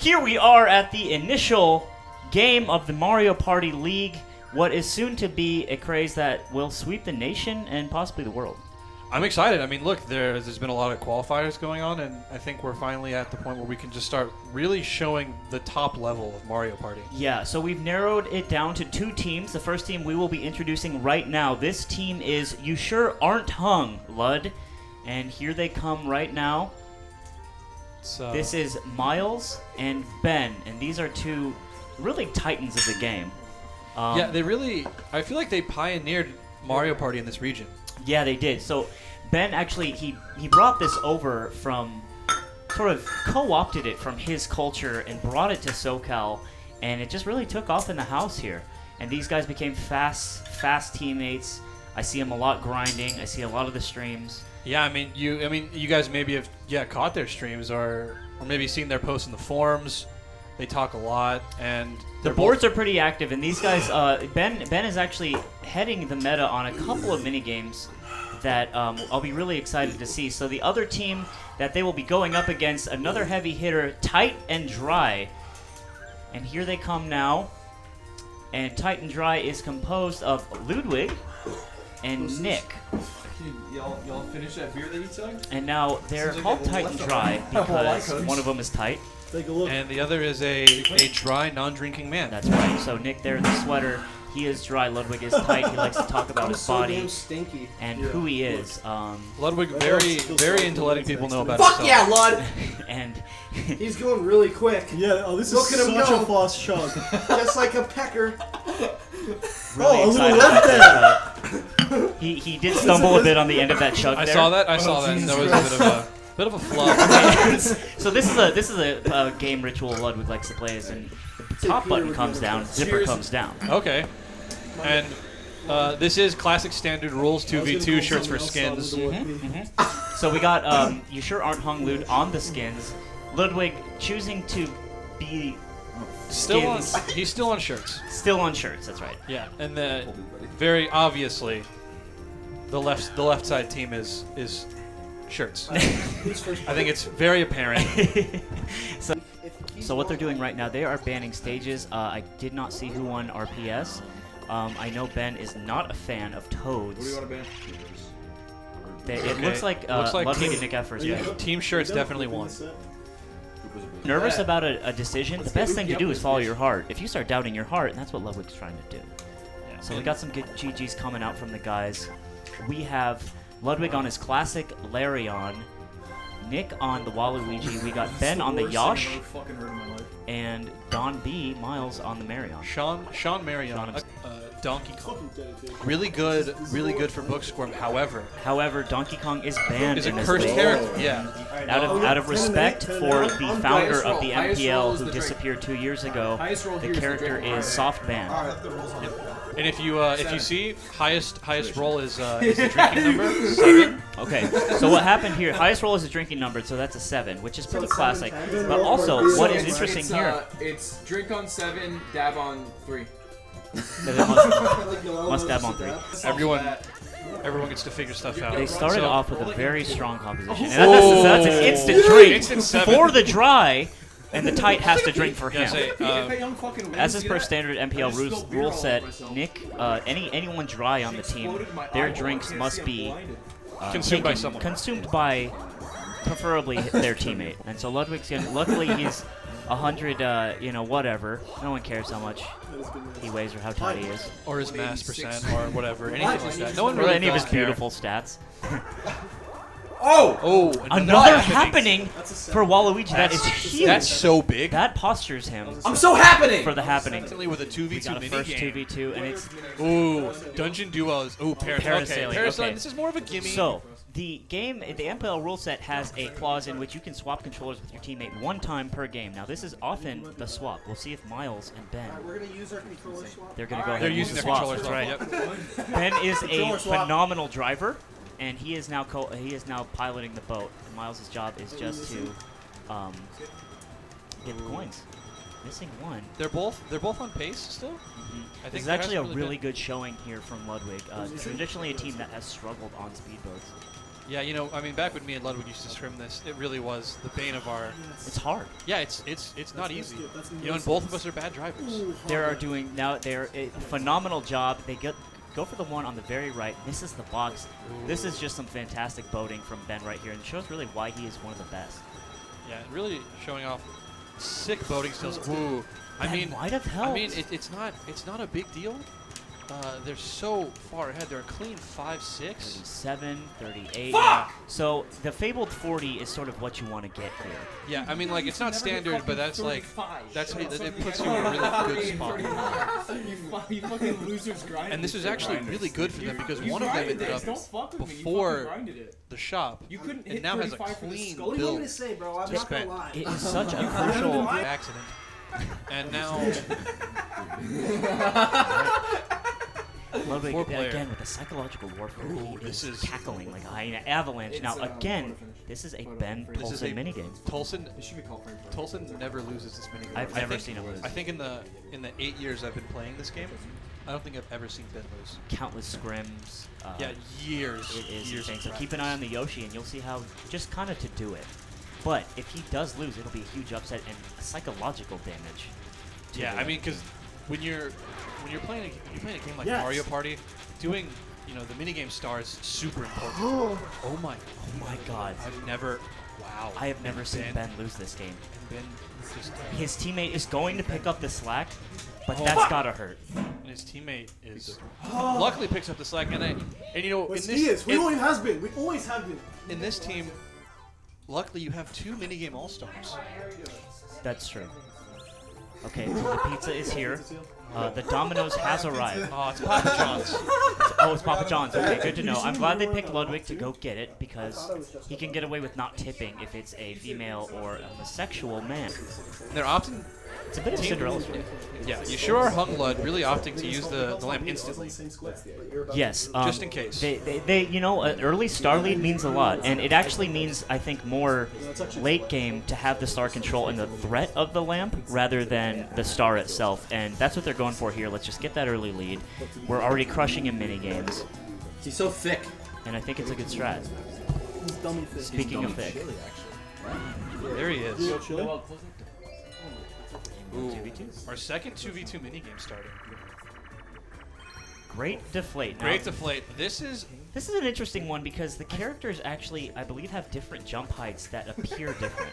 Here we are at the initial game of the Mario Party League, what is soon to be a craze that will sweep the nation and possibly the world. I'm excited. I mean, look, there's been a lot of qualifiers going on, and I think we're finally at the point where we can just start really showing the top level of Mario Party. Yeah, so we've narrowed it down to 2 teams. The first team we will be introducing right now. This team is You Sure Aren't Hung, Lud. And here they come right now. This is Miles and Ben, and these are 2 really titans of the game. Yeah, I feel like they pioneered Mario Party in this region. Yeah, they did. So Ben actually, he brought this over from, sort of co-opted it from his culture and brought it to SoCal, and it just really took off in the house here. And these guys became fast teammates. I see them a lot grinding. I see a lot of the streams. Yeah, I mean, you guys maybe have caught their streams or maybe seen their posts in the forums. They talk a lot, and the boards are pretty active. And these guys, Ben is actually heading the meta on a couple of mini games that I'll be really excited to see. So the other team that they will be going up against, another heavy hitter, Tight and Dry, and here they come now. And Tight and Dry is composed of Ludwig and Nick. Y'all finish that beer that you took? And now they're called Tight and Dry because one of them is tight. Take a look. And the other is a dry, non-drinking man. That's right. So Nick there in the sweater, he is dry. Ludwig is tight. He likes to talk about his body stinky. and who he is. Ludwig very into letting people know about Fuck himself. yeah, Lud! And He's going really quick. Yeah, oh, this Look is at him such go. a fast shot. Just like a pecker. really a little excited left about that chug. He did stumble a bit on the end of that chug I there. saw that. That was a bit of a flop. So this is a game ritual Ludwig likes to play. Is and the top button comes down, zipper comes down. Okay. And this is classic standard rules 2v2 shirts for skins. So we got You Sure Aren't Hung Lud on the skins. Ludwig choosing to be skins. He's still on shirts. Still on shirts, that's right. Yeah, and very obviously, the left side team is shirts. I think it's very apparent. So what they're doing right now, they are banning stages. I did not see who won RPS. I know Ben is not a fan of toads. What do you want to ban? It looks like Ludwig and Nick Effers. Yeah, team shirts definitely won. Nervous about a decision? The best thing to do is follow your heart. If you start doubting your heart, and that's what Ludwig's trying to do. Yeah. So we got some good GGs coming out from the guys. We have Ludwig on his classic Larion, Nick on the Waluigi, we got Ben on the Yosh, and Don B, Miles on the Marion. Sean Marion, Donkey Kong. Really good for book score. However, Donkey Kong is banned is in a this cursed league. character. Yeah. Out of respect for the founder of the MPL who disappeared 2 years ago, the character is soft banned. And if you see, highest roll is the drinking number 7. Okay, so what happened here? Highest roll is a drinking number, so that's a 7, which is pretty classic. But also, what is interesting here? It's drink on 7, dab on 3. Must dab on 3. Everyone gets to figure stuff out. They started off with a very strong composition, and that's an instant drink for the dry. And the tight has to drink for him. As is per standard MPL rule set, Nick, anyone dry on the team, their drinks must be consumed by someone. Consumed by, preferably, their teammate. And so Ludwig's luckily he's 100, whatever. No one cares how much he weighs or how tight he is. Or his mass percent or whatever. Anything like that. No one Or really any of his does care. beautiful stats. Oh! Another happening for Waluigi. That is huge. That's so big. That postures him. I'm so happening! For the happening. With a 2v2 We got a mini first game. 2v2, and it's dungeon duos. Ooh, Parasailing. Okay. This is more of a gimme. So the MPL rule set has a clause in which you can swap controllers with your teammate 1 time per game. Now this is often the swap. We'll see if Miles and Ben. We're going to use our controller swap. They're going to go ahead They're and use using the their swap. controllers. That's right. Yep. Ben is a Controller swap. phenomenal driver, and he is now piloting the boat. And Miles' job is just to get the coins. Missing 1. They're both on pace still. I think This is actually a really good showing here from Ludwig. Traditionally a team that has struggled on speedboats. Yeah, you know, I mean, back when me and Ludwig used to scrim this, it really was the bane of our. It's hard. Yeah, it's not easy. That's You know, and both of us are bad drivers. They're a phenomenal job. They go for the one on the very right, misses the box. This is just some fantastic boating from Ben right here, and it shows really why he is one of the best. Yeah, really showing off sick boating skills. Ooh, I That mean, might have helped. I mean, it's not a big deal. They're so far ahead. They're a clean 5-6. 37, 38. Fuck! So the fabled 40 is sort of what you want to get here. Yeah, I mean, like it's not Never standard, fucking but that's like 35. that's it puts you in a really good spot. You fucking losers grind. And this is actually really good for them because You one of them grinded ended this. Don't up fuck with me. You before fucking grinded it. the shop You couldn't and hit now has a 35 for the clean skull. What do you want build. me to say, bro? I'm Just not gonna spent. lie. It is such a crucial. accident. And now Ludwig, Four-player. again, with the psychological warfare, Ooh, he this is is- tackling like a hyena avalanche. It's, Now, again, photo finish. this is a Photo Ben finish. This is Tolson a- minigame. Tolson It should be called frame. Tolson never loses this minigame. I've I never think- seen him lose. I think in the 8 years I've been playing this game, I don't think I've ever seen Ben lose. Countless scrims. Yeah, years. It is years insane. of So keep an practice. eye on the Yoshi, and you'll see how just kind of to do it. But if he does lose, it'll be a huge upset and psychological damage. to Yeah, the- I mean, because when you're playing a game like Yes. Mario Party, doing the minigame star is super important. Oh my! oh my God, I've never. Wow. I have never seen Ben lose this game. And Ben just. His teammate is going to pick up the slack, but Oh. that's gotta hurt. And his teammate is luckily picks up the slack, and you know Yes, in he this is. We always has been. We always have been. in this team, luckily you have 2 minigame all stars. That's true. Okay, so the pizza is here. The Domino's has arrived. Oh, it's Papa John's. Oh, it's Papa John's. Okay, good to know. I'm glad they picked Ludwig to go get it because he can get away with not tipping if it's a female or a homosexual man. And they're often. It's a bit of Cinderella story. Yeah, you sure are hung Lud really opting to use the lamp instantly, Yes. just in case. They an early star lead means a lot, and it actually means, I think, more late game to have the star control and the threat of the lamp rather than the star itself, and that's what they're going for here. Let's just get that early lead. We're already crushing in mini games, He's so thick. and I think it's a good strat. Speaking of thick, There he is. Well, Ooh, our second 2v2 minigame starting. great deflate. Now, Great deflate. This is This is an interesting one because the characters actually, I believe, have different jump heights that appear different.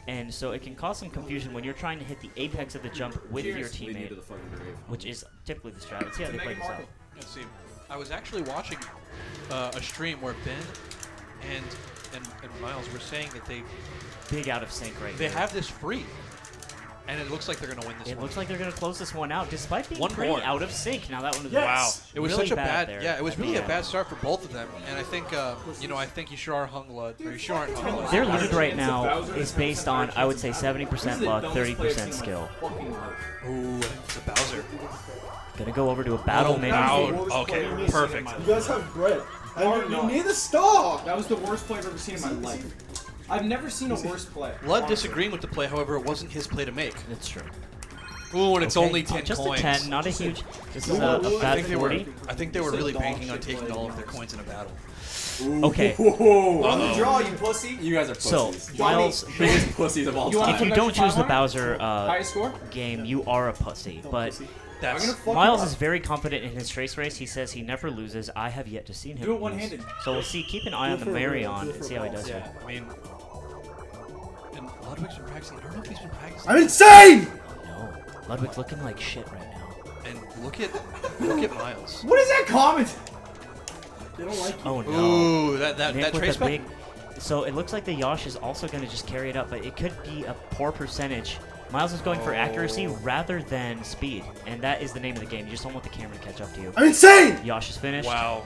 And so it can cause some confusion when you're trying to hit the apex of the jump with your Leading teammate, to the fucking grave. which is typically the strat. Let's see how they play this out. let's see. I was actually watching a stream where Ben and Miles were saying that Big out of sync right they here. have this free, and it looks like they're gonna win this It one. looks like they're going to close this one out, despite being One pretty more. out of sync. Now that one was Wow, it was really such a bad bad, there. yeah, it was really a Yeah. bad start for both of them, and I think, I think you sure are hung Lud, or you sure aren't hung Lud. Their lead right now is based on, I would say, 70% luck, 30% skill. Ooh, it's a Bowser. Gonna go over to a battle menu. Wow. Okay, perfect. You guys have bread. And you need the star. that was the worst play I've ever seen in my life. I've never seen a worse play. Lud disagreeing with the play, however, it wasn't his play to make. It's true. Ooh, and it's Okay, only 10 just coins. a 10, not a huge. This is a I bad think they were. 40. I think they were really banking on taking all of their coins in a battle. Okay, On the draw, you pussy. You guys are so pussies. Miles, Biggest pussies of all You want if time. you don't choose the Bowser Highest score? game, you are a pussy. But That's Miles is very confident in his trace race. He says he never loses. I have yet to see him Do it lose. one-handed. So we'll see. Keep an eye on the Marion and see how he does yeah. here. I mean, and Ludwig's been practicing. I don't know if he's been practicing. I'm insane. No, Ludwig's looking like shit right now. And look at Miles. What is that comment? They don't like you. Oh no. Ooh, that Nick with trace a back. big. So it looks like the Yosh is also going to just carry it up, but it could be a poor percentage. Miles is going for accuracy rather than speed, and that is the name of the game. You just don't want the camera to catch up to you. I'm insane. Yosh is finished, Wow.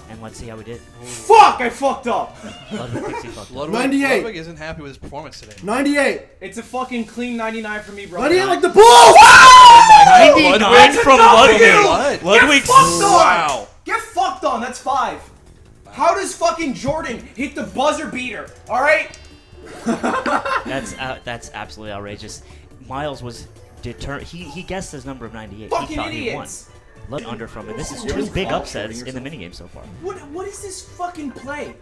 and let's see how he did. Fuck! I fucked up. Ludwig thinks he fucked up. Ludwig, 98. Ludwig isn't happy with his performance today. 98. It's a fucking clean 99 for me, bro. 98 like the Bulls. 99 from Ludwig. Ludwig. fucked on. Wow. Get fucked on. That's 5. How does fucking Jordan hit the buzzer beater? All right. That's absolutely outrageous. Miles was determined. He guessed his number of 98. Fucking he thought he won. idiots. under from, and this is 2 big upsets in the minigame so far. What is this fucking play?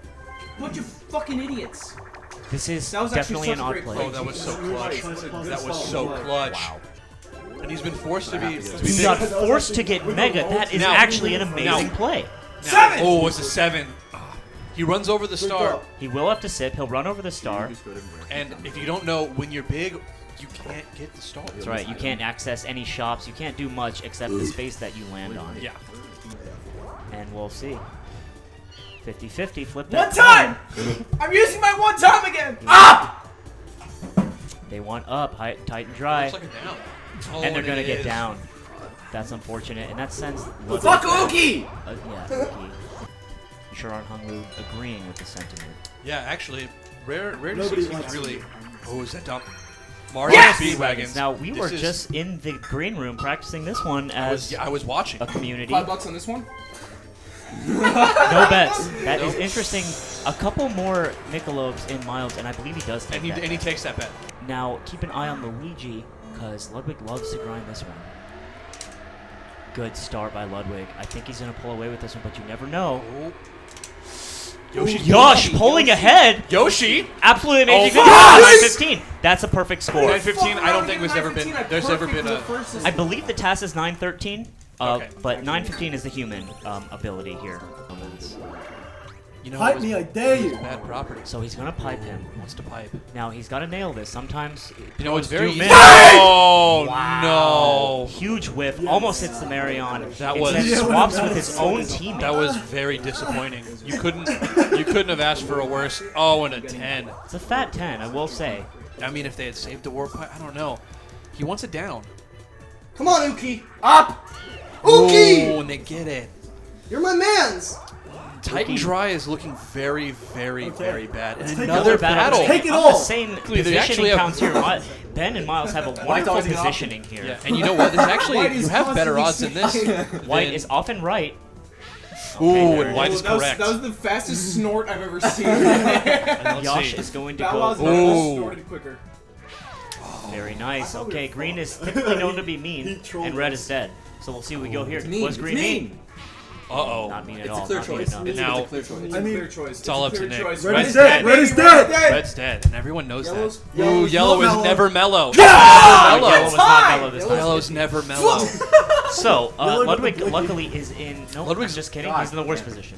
Bunch of fucking idiots. This is That was actually definitely such an a odd great play. play. Oh, that was so clutch. That was so clutch. Wow. And he's been forced to be. He got forced to get Mega. That is Now- actually an amazing now- play. 7! Oh, it's a 7. He runs over the star, He will have to sip. He'll run over the star. and if you don't know, when you're big, you can't get the star. That's right. You can't access any shops. You can't do much except the space that you land on. Yeah. And we'll see. 50-50. Flip One that. time! I'm using my one time again! Up! They want up. Tight and dry. Looks like a down. Oh, And they're going to it get is. down. That's unfortunate. And that sends... Fuck Ookie! Yeah, Ookie. You sure aren't Hunglu agreeing with the sentiment. Yeah, actually, rare to Nobody see likes really. you. Oh, is that dump? Mario Yes! Speedwagons. Now, we This were is- just in the green room practicing this one as I was watching. a community. $5 on this one? No bets. That is interesting. A couple more Michelobes in Miles, and I believe he does take And that. he takes that bet. Now, keep an eye on Luigi, because Ludwig loves to grind this one. Good start by Ludwig. I think he's going to pull away with this one, but you never know. Oh. Yoshi. Yosh pulling ahead. Yoshi. Absolutely amazing. Oh, Good. yes! 9-15. That's a perfect score. 9-15. I don't think there's ever been. There's ever been a. I believe the TAS is 9-13, Okay. but 9-15 is the human ability here. You know, Hype it was- me, I dare it was you. Bad property. So he's going to pipe him. Wants to pipe. Now, he's got to nail this. Sometimes You know, it's very do easy. miss. Oh no! Huge whiff. Almost hits the Marion. That was- Instead Yeah, swaps with his own teammate. That was very disappointing. You couldn't have asked for a worse. Oh, and a 10. It's a fat 10, I will say. I mean, if they had saved the warp pipe, I don't know. He wants it down. Come on, Uki. Up! Oh, Uki! and they get it. You're my mans! Titan Dry is looking very, very, very bad. Let's And take another it. battle. Take it On all. the same They actually positioning have- counts here. Ben and Miles have a wonderful always get positioning here. Yeah, and you know what? There's actually White you is have better odds than constantly this. White than- is often right. Ooh, there and it White is. is that correct. was the fastest snort I've ever seen. And let's Yosh see. is going to That go. was Ooh. snorted quicker. Very nice. Okay, green is typically known to be He mean, trolled and red us. is dead. So we'll see what we go here. mean. Was green mean? Uh-oh. Not mean at It's all. a clear Not mean choice. enough. And now It's a clear choice. It's I a mean, clear choice. it's all up to clear Nick. choice. Red is is dead. Red is Red dead. Red's dead, and everyone knows Yellow's- that. Ooh, yellow's yellow not is mellow. never mellow. Yellow Mellow. was not mellow this time. Yellow's never mellow. So, Yellow got Ludwig the blicky. luckily is in. No, Ludwig's- just kidding. God He's in the worst damn it. position.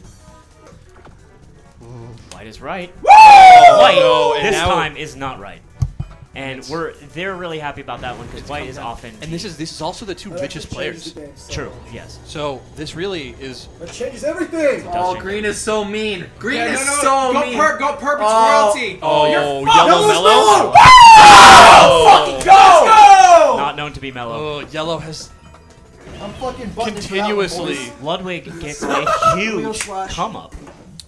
White is right. Oh, White no, and this now- time is not right. And they're really happy about that one because White is often. And this is also the two That richest actually players. changes the game, so- true. Yes. So this really is. That changes everything! Oh, change green is so mean. Green Yeah, is no, no, so go mean. Perp, go Perp, it's Oh. royalty. Oh, You're yellow fucked. Yellow's mellow. mellow! Go! Not known to be mellow. Oh, yellow has I'm fucking butting this continuously. for that one, boys. Ludwig gets a huge slash. come up.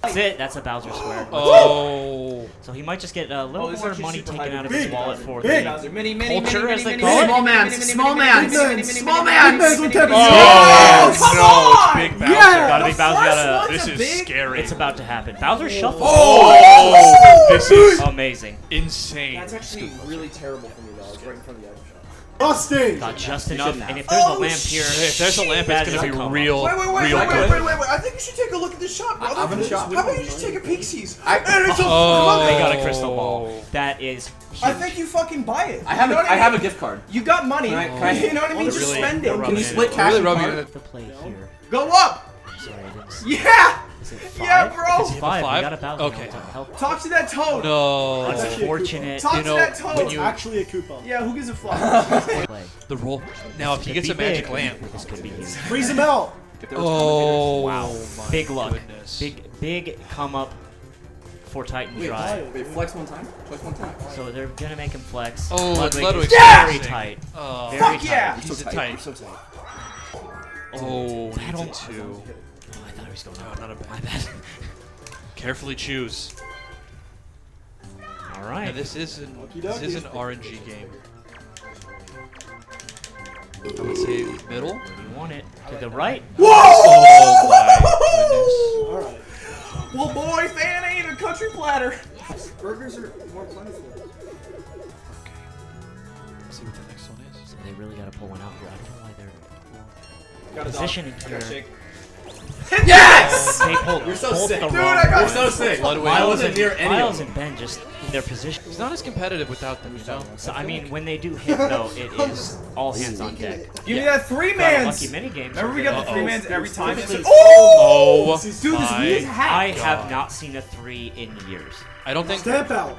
That's it. That's a Bowser square. Oh. So he might just get a little Oh, this more actually money super taken high. out of his Big. wallet for Big. the Mini, mini, Culture, mini, as they mini, call mini, it. Small mini, mans, mini, small mini, mans, mini, mini, small mini, mans. mini, Big mini, man's on mini, top. mini, Oh, come no, on! it's Big Bowser. Yeah. Gotta be Bowser. Gotta. This a is big- scary. It's about to happen. Bowser shuffle. Oh, this is Amazing. insane. That's actually really terrible for me though. I was right in front of the item shop. Busting! Got just enough. And if there's a lamp here, If there's a lamp, that it's is gonna a be come up. real, Wait, real wait, good. wait. I think you should take a look at this shop, brother. I'm in the shop. How about you just take a peek-sees? I- And it's a Oh. They got a crystal ball. That is huge. I think you fucking buy it. I have You a, know what I have a mean? gift card. You got money. Can I- You know what I mean? They're Just really- spend they're it. rubbing Can you it split in. cash Really and rubbing card? it in. The play here. Go up. Sorry, I didn't see. Yeah. Is it Yeah, five? bro. It's five. We Five? got a Bowser. Okay. Help. Talk to that toad. No. That's actually a unfortunate. Talk You know, to that toad. when It's you- actually a coupon. Yeah, who gives a fuck? Play. The roll. Now, if he Could gets be a magic big. lamp. This could be huge. Freeze him out! Oh, Wow. my Big luck. goodness. Big come up for Titan Dry. Wait, flex one time? Flex one time. So they're gonna make him flex. Oh, Ludwig Ludwig's is very flexing. tight. Oh, Very Fuck tight. yeah. he's a tight. tight. You're so tight. Oh, Battle. needs a two. Oh, I thought he was going No, up. not a bad. My bad. Carefully choose. All right. Now, this is an RNG game. I would say middle. Where do you want it? To the right? Oh my goodness. Alright. Well, boy, fan ain't a country platter. Burgers are more plentiful. Let's see what the next one is. So they really got to pull one out here. I don't know why they're. position here. Yes! They hold You're so both sick. the Dude, wrong I got way. so sick. Ludwig. I wasn't near any Miles of them. and Ben just their position. He's not as competitive without them, you know? So I mean, when they do hit though, it is all hands on deck. Give me that Got a lucky 3-mans. mini game. Remember we got the 3-mans every time? Typically- Oh, Dude, this my. is hack. I have not seen a 3 in years. I don't think Stamp out.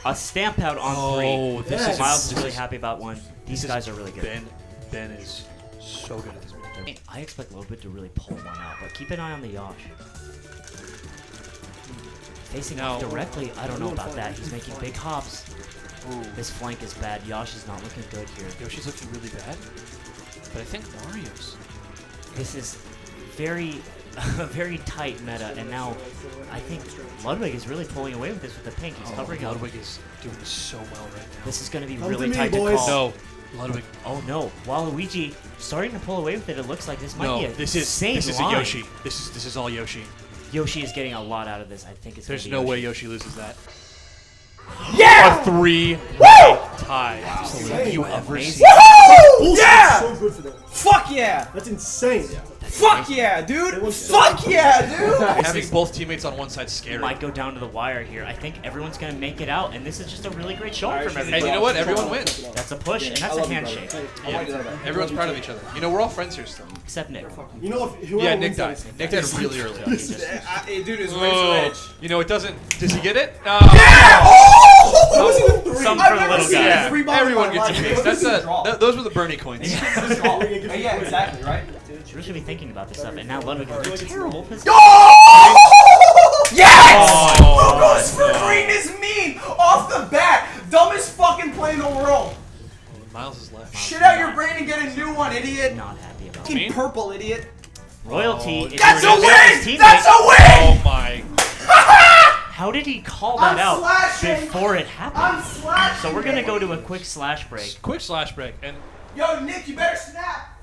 A stamp out on 3. Oh, this Yes. is Miles is really happy about 1. These guys are really good. Ben is so good at this. I expect Lobit to really pull 1 out, but keep an eye on the Yosh. Facing Now- off directly, I don't know about that. He's making big hops. This flank is bad. Yosh is not looking good here. Yoshi's looking really bad, but I think Mario's. This is very, very tight meta, and now I think Ludwig is really pulling away with this with the pink. He's covering up. Ludwig is doing so well right now. This is going to be Come really to me, tight boys. to call. No, Ludwig. Oh no! Waluigi starting to pull away with it. It looks like this might be No, a this is insane a line. Yoshi. This is all Yoshi. Yoshi is getting a lot out of this. I think it's. There's gonna no be way Yoshi. Yoshi loses that. Yeah! A 3 tie. Absolutely. Have you ever Amazing. seen? Woohoo! Bullshit. Yeah! So good for them. Fuck yeah! That's insane. Fuck yeah, dude! Everyone's so Fuck yeah, dude! Having both teammates on one side scary. Might go down to the wire here. I think everyone's gonna make it out, and this is just a really great showing from everybody. And you know what? Everyone wins. That's a push, and that's a handshake. Yeah. Everyone's proud of each other. You know, we're all friends here still. Except Nick. You know, if whoever Yeah, wins Nick that died. is- Nick died really early. He just- Dude, it's Oh, Razor Edge. you know, it doesn't. Does he get it? Yeah! Oh! Some I've for the never little seen guy. a Yeah, 3 ball in everyone my gets a life. piece. This is a draw. Those were the Bernie coins. Yeah, exactly, right? You really should be thinking about this stuff, and now Ludwig is in a terrible position. Oh! Yes! Oh, Who goes for green is mean! Off the bat! Dumbest fucking play in the world! Miles is left. Shit out your brain and get a new one, idiot! Not happy about Fucking it. purple, idiot! Royalty. if That's you a were to tell his win! teammate- That's a win! Oh my. How did he call that I'm out slashing. before it happened? I'm slashing! So we're gonna go to a quick slash break. Quick slash break. And Yo, Nick, you better snap!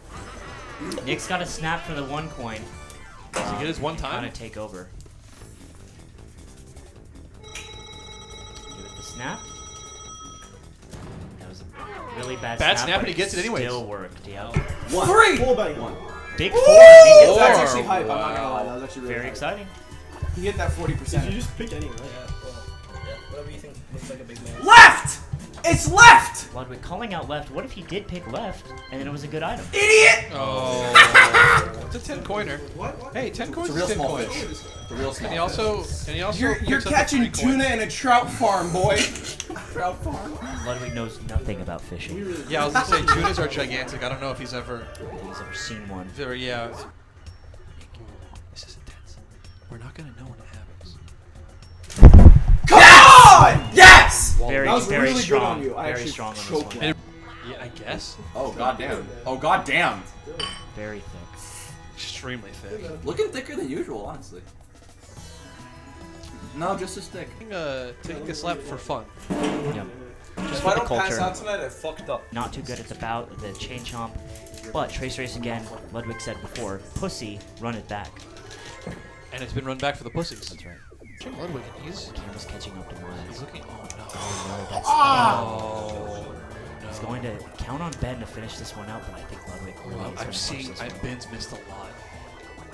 Nick's got a snap for the 1 coin. does he get his one Trying time? to take over. Give it the snap. That was a really bad snap. Bad snap, but and he gets it anyways. Still worked, yeah. 3! Full bang. One. Big Woo! 4. He gets Four. That's that. actually hype, I'm not gonna Wow. lie. That was actually really Very hype. exciting. He hit that 40%. You just pick any, right? Whatever you think looks like a big man. Left! It's left! Ludwig calling out left. What if he did pick left, and then it was a good item? Idiot! Oh. It's a 10 coiner. Hey, 10 coins It's a real is 10 small coins. fish. It's a real small And he also, You're picks up a catching 3 coin. tuna in a trout farm, boy. Trout farm? Ludwig knows nothing about fishing. Yeah, I was gonna say tunas are gigantic. I don't know if he's ever He's ever seen one. very This is intense. We're not gonna know when it happens. Come on! Yes! Very, That was very really good strong. on you. I Very actually strong on this choked one. it. Yeah, I guess. Oh goddamn. Oh goddamn. Very thick. Extremely thick. Looking thicker than usual, honestly. No, just a stick. Taking a slap for fun. Yeah. Just If for I the don't pass culture. out tonight, I fucked up. Not too good at the bout, the chain chomp. But Trace Race again, Ludwig said before, pussy, run it back. And it's been run back for the pussies. That's right. Check Ludwig, and he's Camera's catching up to Miles. looking. Oh no. Oh no, that's Oh no. He's going to count on Ben to finish this one out, but I think Ludwig really is I'm going to seeing. push this one. Ben's missed a lot.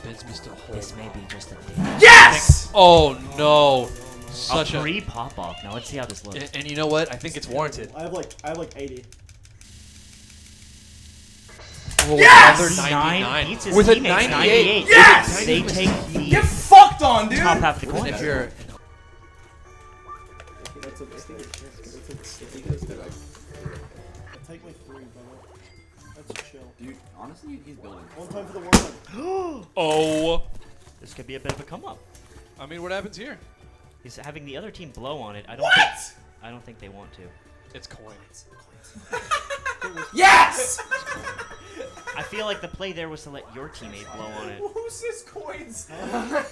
Ben's missed a whole. This may be just a ding. Yes! Oh no. A Such a. free pop off. Now let's see how this looks. And you know what? I think it's warranted. I have like 80. Oh, Yes! another 9 99. beats his With a teammates, 98. Yes! They take the Get fucked on, dude! top half of the And coin. if you're. That's a take me 3, brother. That's chill. Dude, honestly, he's building. One time for the one time. Oh. This could be a bit of a come up. I mean, what happens here? He's having the other team blow on it. I don't think they want to. It's coin. Yes! I feel like the play there was to let your teammate blow on it. Who says coins? I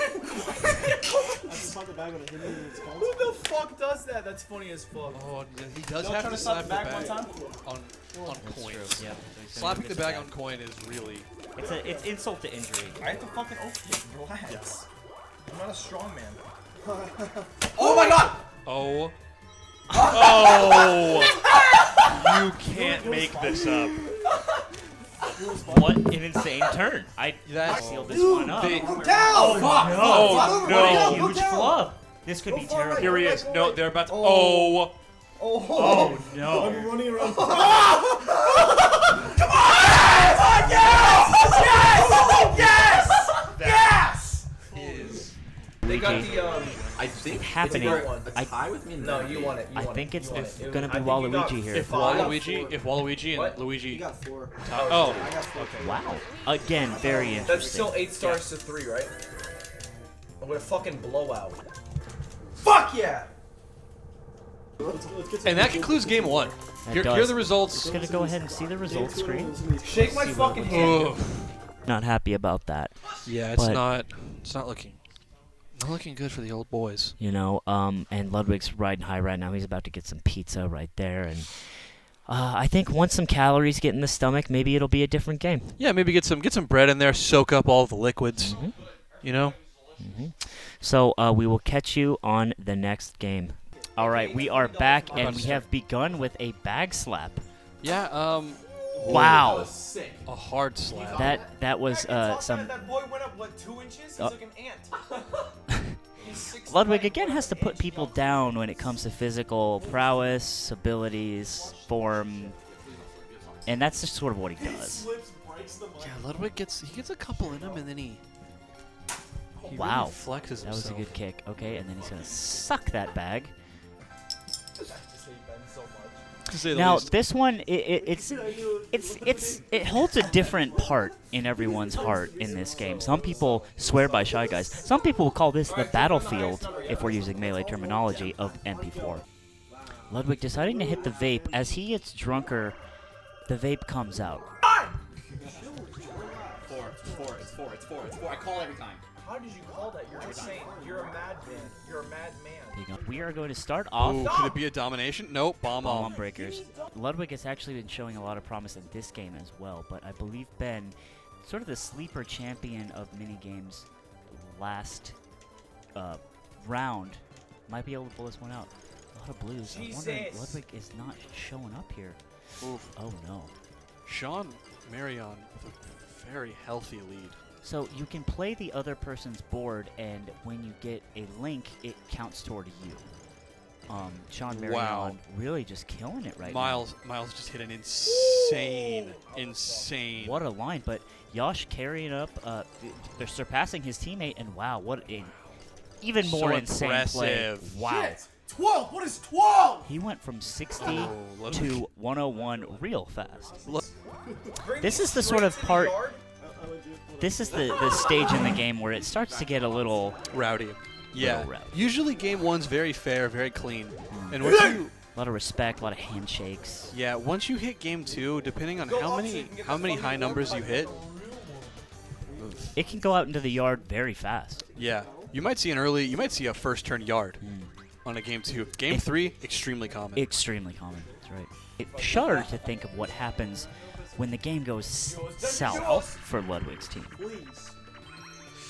just found the bag when it hit me in its Who console. the fuck does that? That's funny as fuck. Oh, he does Y'all have trying to to slap slap the the bag bag one time? on That's coins. true. Yep. Slapping the bag on coin is really. It's insult to injury. I have to fucking open it. Relax. I'm not a strong man. Oh my god! Oh. Oh! You can't make this up. What an insane turn. I That's- sealed this one up. They- Down! Oh, no. Huge flub. This could be terrible. Here he is. No, they're about to. Oh. Oh, no. I'm running around. Yes! Is. They got Luigi. the I think happening. It's a tie with me. In No, that you game. won it. I think it's going gonna be Waluigi here. If Five. Waluigi and What? Luigi. You got 4. Oh. I got 4. Okay. Wow. Again, very interesting. That's still 8 stars to 3, right? I'm gonna fucking blowout. Fuck yeah! Let's get some And that good- concludes game 1. That Here does. are the results. Just gonna go ahead and see the results screen. Shake my fucking hand. Ugh. Not happy about that. Yeah, it's But- not looking good for the old boys. You know, and Ludwig's riding high right now. He's about to get some pizza right there, and I think once some calories get in the stomach, maybe it'll be a different game. Yeah, maybe get some bread in there, soak up all the liquids. You know? So we will catch you on the next game. All right, we are back, and we have begun with a bag slap. Yeah, Wow, Sick. a hard slap. that was some. That boy went up, what, 2 inches? He's like an ant. He's 6'9". Ludwig again has to put people down when it comes to physical prowess, abilities, form, and that's just sort of what he does. Slips, breaks the mic. Yeah, Ludwig gets a couple in him, and then he Wow, really flexes that was a himself. good kick. Okay, and then he's gonna suck that bag. To say the Now least. this one, it holds a different part in everyone's heart in this game. Some people swear by Shy Guys. Some people will call this the battlefield, if we're using melee terminology, of MP4. Ludwig deciding to hit the vape. As he gets drunker, the vape comes out. It's four. I call every time. How did you call that? You're insane. You're a madman. You're a madman. We are going to start off Ooh, could it be a domination? Nope, bomb bomb on. breakers. Ludwig has actually been showing a lot of promise in this game as well, but I believe Ben, sort of the sleeper champion of minigames last round, might be able to pull this one out. A lot of blues. I'm wondering Jesus. Ludwig is not showing up here. Oof. Oh no. Sean Marion with a very healthy lead. So you can play the other person's board, and when you get a link, it counts toward you. Sean Marion Wow. really just killing it right Miles just hit an insane. now. What a line, but Yosh carrying up, they're surpassing his teammate, and wow, what an even more So insane play. impressive. Wow. Shit. 12. What is 12? He went from 60 Ludwig. to 101 real fast. Look, Bring This me is the straight sort of to the part- yard. This is the stage in the game where it starts to get a little rowdy. Yeah. Little rowdy. Usually game 1's very fair, very clean. And once you a lot of respect, a lot of handshakes. once you hit game 2, depending on Go how up so many you can get how the many fucking high numbers board you fight. hit, It can go out into the yard very fast. yeah, you might see a first turn yard on a game 2. Game 3, extremely common. Extremely common. That's right. It shudder to think of what happens when the game goes south for Ludwig's team. Please.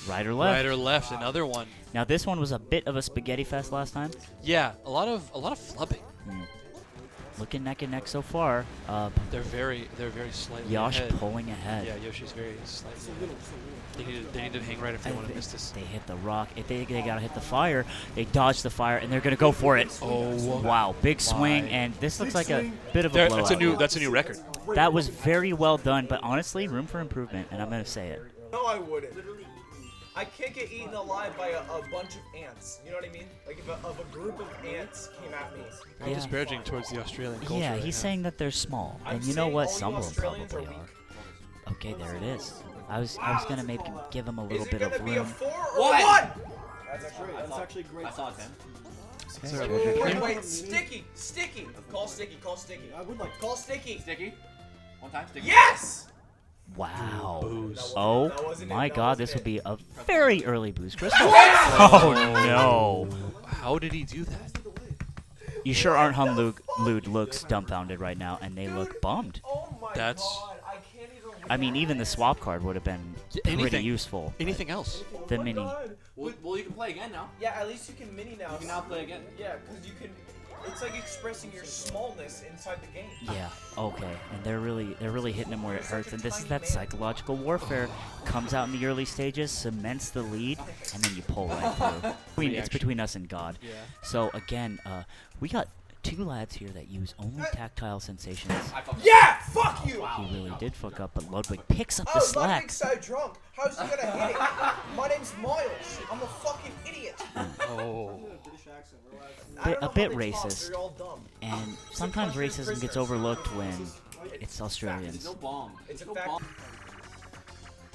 Right or left? Right or left, another one. Now this one was a bit of a spaghetti fest last time. Yeah, a lot of flubbing. Looking neck and neck so far. They're very slightly Yosh ahead. pulling ahead. Yeah, Yoshi's very slightly ahead. They need to hang right if they And want to miss this. They hit the rock. If they gotta hit the fire, they dodge the fire, and they're gonna go for it. Oh, Wow, big swing, my. and this looks like a swing. bit of a blowout. That's a new record. That was very well done, but honestly, room for improvement, and I'm gonna say it. No, I wouldn't. I can't get eaten alive by a bunch of ants. You know what I mean? Like if a group of ants came at me. How Yeah. disparaging towards the Australian culture. Yeah, right he's now. saying that they're small, I'm and you know saying what? all you Some of them Australians probably are weak. are. Okay, there it is. I was gonna maybe give him a little Is it bit gonna of be a room. 4 or What? 1? That's actually great. I saw a 10. Wait, sticky. Call sticky. I would like Call sticky. Sticky. One time, sticky. Yes! Wow. Booze. Oh That wasn't it, my that God, wasn't this would it. be a very early boost crystal. Oh no! How did he do that? You sure aren't Lude looks dumbfounded right now, and they look bummed. Oh my That's- God, I can't even I mean, even the swap card would have been pretty anything. useful. Anything else? The mini. Well, you can play again now. Yeah, at least you can mini now. You can now play again. Yeah, because you can. It's like expressing your smallness inside the game. Yeah. Okay. And they're really hitting him where it hurts. And this is that psychological warfare. Comes out in the early stages, cements the lead, and then you pull right through. It's between us and God. Yeah. So again, we got 2 lads here that use only tactile sensations. Yeah! Fuck you! He really did fuck up, but Ludwig picks up the Oh, slack. Ludwig's so drunk. How's he gonna hit it? My name's Miles. I'm a fucking idiot. Oh. British accent, relax. I don't know A how bit they talk, racist. They're all dumb. And sometimes racism gets overlooked when it's Australians. No bomb. It's a no fact. bomb.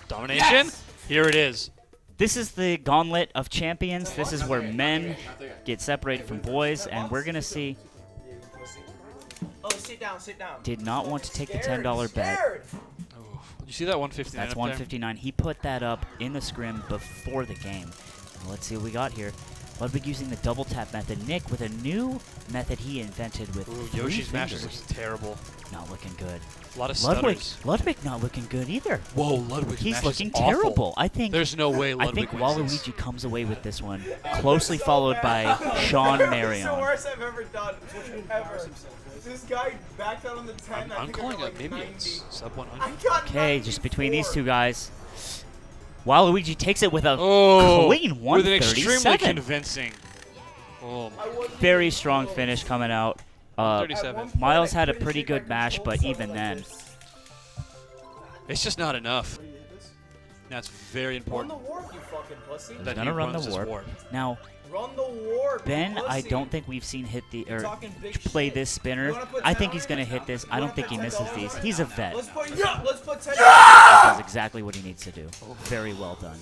Domination? Yes! Here it is. This is the gauntlet of champions. This is where men get separated from boys, and we're gonna see. Oh, sit down, sit down. Did not want to take the $10 bet. Scared. Oh. You see that 159 That's up 159. He put that up in the scrim before the game. Now let's see what we got here. Ludwig using the double tap method. Nick with a new method he invented with there? Ooh, 3 Yoshi's Masters fingers. looks terrible. Not looking good. A lot of Ludwig, stutters. Ludwig not looking good either. Whoa, Ludwig's He's Mash looking is awful. terrible. I think. There's no way I Ludwig think wins this. Waluigi comes away with this one, closely followed by Sean It's the Marion. worst I've ever done. Ever. This guy backed out on the 10. I'm think I calling got it like maybe 90. it's sub I 100. got Okay, just between these 94. two guys. Waluigi takes it with a Oh, clean with an extremely 137. convincing. Oh, I wasn't Very even strong close. finish coming out. 37. At one point, Miles I had a couldn't pretty think I good mash, controlled but even something then. like this. it's just not enough. What do you hit this? That's very Run important. the warp, you fucking pussy. That Gonna he run runs the his warp. Now, Run the warp. Ben, you I pussy. don't think we've seen hit the or Talking big play shit. this spinner. You wanna put I 10 think on he's it? gonna hit this. I You don't wanna think put he misses $10 these. on it? He's a vet. Let's put let's put 10. Does exactly what he needs to do. Very well done.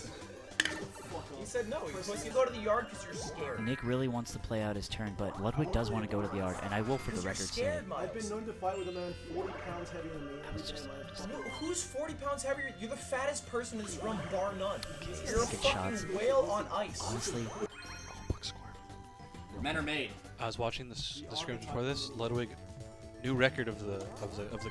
He said no. You pussy. Go to the yard because you're scared. Nick really wants to play out his turn, but Ludwig does want to go to the yard, and I will, for the Because you're record, say scared, it. Miles. I've been known to fight with a man 40 pounds heavier than me every day of my life. Who's 40 pounds heavier? You're the fattest person in this room, bar none. You're a Good fucking shots. whale on ice. Honestly, Men are made. I was watching the script before this. Ludwig, new record of the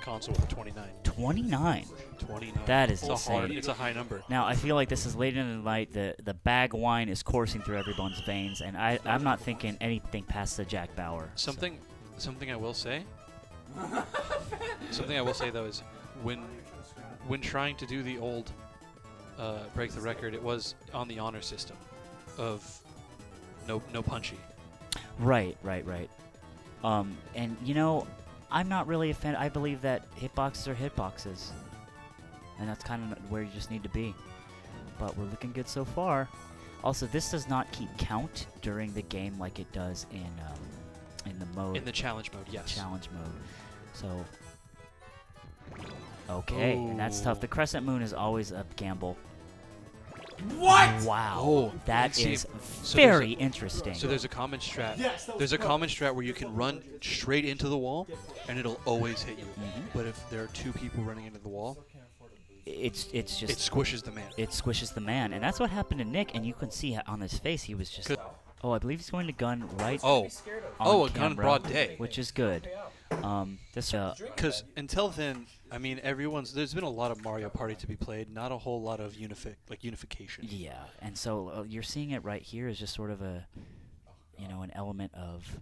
console with a 29. 29. 29. That is it's a hard, insane. it's a high number. Now, I feel like this is late in the night. The bag wine is coursing through everyone's veins, and I'm not thinking anything past the Jack Bauer. Something I will say. Something I will say though is when trying to do the old break the record, it was on the honor system of no punchy. Right. And you know, I'm not really a fan. I believe that hitboxes are hitboxes, and that's kind of where you just need to be. But we're looking good so far. Also, this does not keep count during the game like it does in the mode. In the challenge mode, yes. Challenge mode. So, okay, and that's tough. The Crescent Moon is always a gamble. What? Wow, Oh, that see, is so very there's interesting. So there's a common strat. Yes, that was There's a good. common strat where you can run straight into the wall, and it'll always hit you. Mhm. But if there are 2 people running into the wall, It's it just squishes the man. it squishes the man, and that's what happened to Nick. And you can see on his face he was just. Good. Oh, I believe he's going to gun right. Oh, Be scared of. on a gun camera, broad day. which is good. This Because until then, I mean, there's been a lot of Mario Party to be played, not a whole lot of unification. yeah, and so you're seeing it right here is just sort of an element of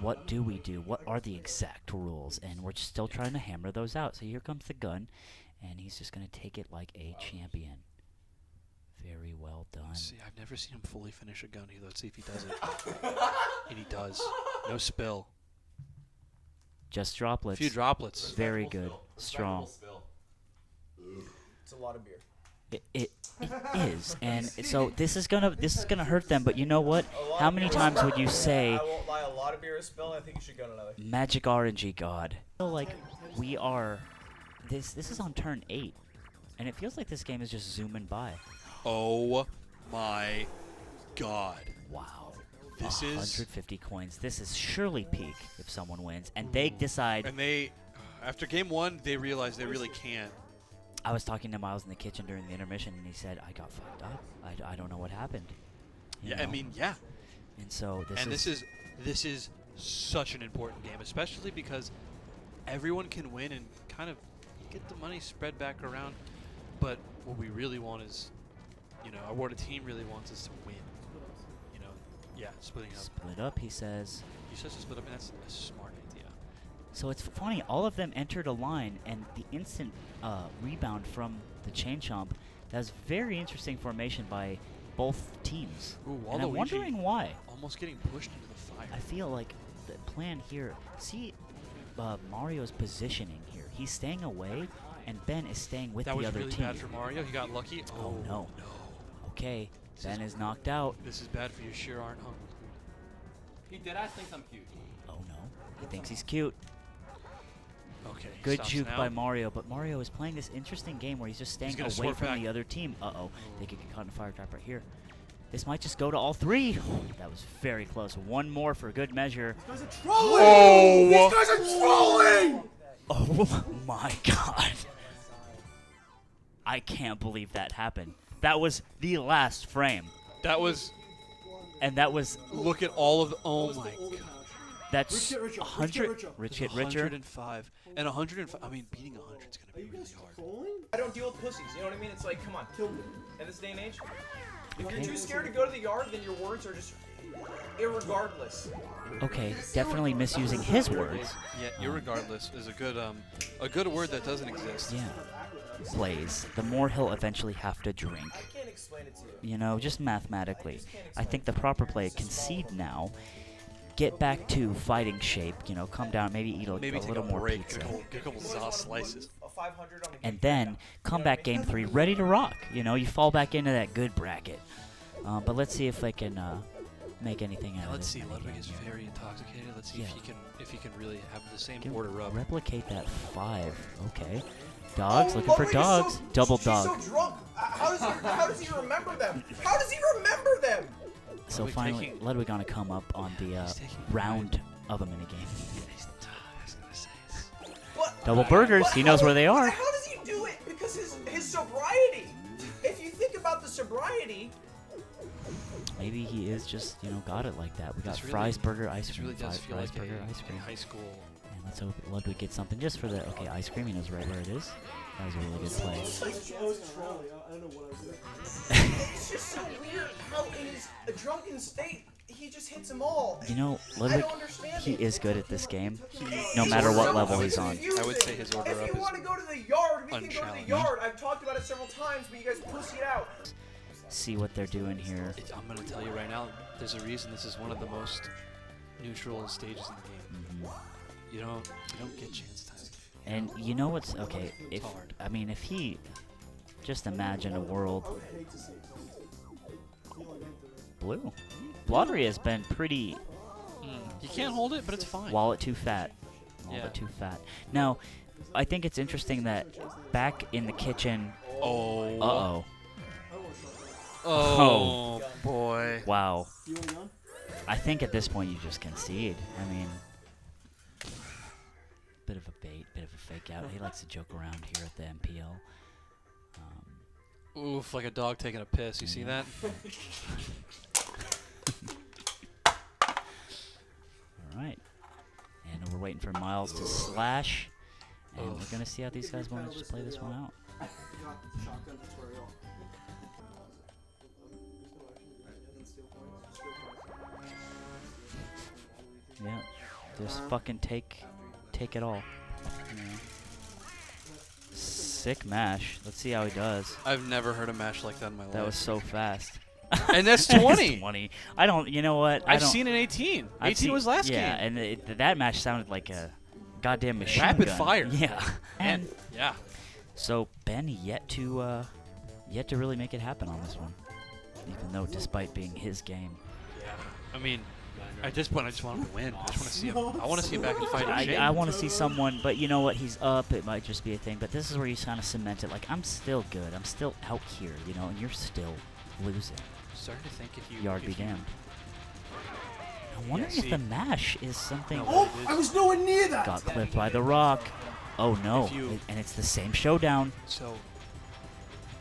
what do we do? What are the exact rules? And we're just still trying to hammer those out. So here comes the gun, and he's just going to take it like a champion. Very well done. See, I've never seen him fully finish a gun. Let's see if he does it. And he does. No spill. Just A droplets. few droplets. Very good. Strong. It's a lot of beer. It is, and so this is gonna hurt them. But you know what? How many times would you say I won't lie. A lot of beer is spilled. I think you should go to another. Magic RNG God? I feel like we are. This is on turn 8, and it feels like this game is just zooming by. Oh my god. Wow. This is. 150 coins. This is surely peak if someone wins, and they decide. And they, after game 1, they realized they really can't. I was talking to Miles in the kitchen during the intermission, and he said, "I got fucked up. I don't know what happened." You Yeah, I know? mean, yeah. And so This is such an important game, especially because everyone can win and kind of get the money spread back around. But what we really want is, what a team really wants is to win. Yeah, splitting up. split up. He says. You said to split up, and that's a smart idea. So it's funny, all of them entered a line, and the instant rebound from the chain chomp, that was very interesting formation by both teams. Ooh, And I'm Waluigi wondering why. almost getting pushed into the fire. I feel like the plan here, see Mario's positioning here. He's staying away, and Ben is staying with that the was other really team. bad for Mario. He got lucky. Oh, no. No. Okay, This Ben is- is knocked out. This is bad for you. Sure aren't hungry. He deadass thinks I'm cute. Oh no, he thinks he's cute. Okay. Good stops juke now. by Mario, but Mario is playing this interesting game where he's just staying gonna away swerve from back. the other team. Uh-oh, they could get caught in a fire trap right here. This might just go to all three. That was very close. One more for good measure. These guys are trolling! These guys are trolling! Oh my god. I can't believe that happened. That was the last frame. That was. And that was, Look at all of the. Oh my god. that's Rich get richer, 100. rich get Rich get richer. 105 and 105. I mean, beating 100 is Are gonna you be really guys hard. trolling? I don't deal with pussies. You know what I mean? It's like, come on. Kill me. In this day and age, if Okay. you're too scared to go to the yard, then your words are just irregardless. Okay, definitely misusing his words. Yeah, irregardless is a good word that doesn't exist. Yeah. Plays, the more he'll eventually have to drink. I can't explain it to you. You know, just mathematically. I think the proper play, concede now, get back to fighting shape, you know, come down, maybe eat a Maybe take little a more break, pizza. get a couple Za slices. A 500 on the And game. then come back game 3 ready to rock. You know, you fall back into that good bracket. But let's see if they can make anything out of Let's this see. mini Ludwig game is here. very intoxicated. Let's see Yeah. if he can really have the same Can order up. replicate that 5. Okay. Dogs, Oh, looking for Ludwig is dogs. so- Double she's dog. so drunk. How does he remember them? How does he remember them? So Ludwig finally, taking- Ludwig gonna come up on the He's taking round of a minigame. I was gonna say it's- But, Double burgers, but he knows how- where they are. How does he do it? Because his sobriety. If you think about the sobriety, Maybe he is just, you know, got it like that. We got This really- fries, burger, ice This cream, really does feel fries, like burger, a ice cream. high school. And let's hope Ludwig gets something just for the, okay, ice cream, he knows right where it is. That was a really good play. I was trolling. I don't know what I was doing. it's just so weird how in his drunken state he just hits them all. You know, I Ludwig, don't understand he it. is good at this game, It's no matter what so level he's on. confusing. I would say his order If up you is want to go to the yard, we can go to the unchallenged. yard. I've talked about it several times, but you guys pussy it out. See what they're doing here. I'm gonna tell you right now. There's a reason this is one of the most neutral stages in the game. You don't get chance time. And you know what's, okay, if, hard. I mean, if he, just imagine a world, I would hate to see it. I feel like I did it. blue. Lottery has been pretty, You can't hold it, but it's fine. wallet too fat. Yeah. Wallet too fat. Now, I think it's interesting that back in the kitchen, Oh. uh-oh. Oh boy. Wow. You want a gun? I think at this point you just concede. I mean, bit of a bait, bit of a fake out. He likes to joke around here at the MPL. Oof, like a dog taking a piss. You see that? All right. And we're waiting for Miles to slash. And we're going to see how these guys want to just play this one out. I got the shotgun tutorial. Yeah. Just fucking take it all. You know. Sick mash. Let's see how he does. I've never heard a match like that in my life. That was so fast. And that's That's 20. 20. I don't, you know what? I I've don't- seen an 18. I've 18 seen- was last yeah, game. and that match sounded like a goddamn machine Rapid gun. fire. Yeah. And yeah. So Ben yet to really make it happen on this one, even though despite being his game. I mean, at this point, I just want him to win. I just want to see him. I want to see him back and fight. I want to see someone, but you know what? He's up. It might just be a thing. But this is where you kind of cement it. Like, I'm still good. I'm still out here, you know, and you're still losing. Starting to think if you Yard be if you- damned. I'm wondering if see. the mash is something. No. Oh, I was nowhere near that. Got clipped by the rock. Oh no! If you- And it's the same showdown. So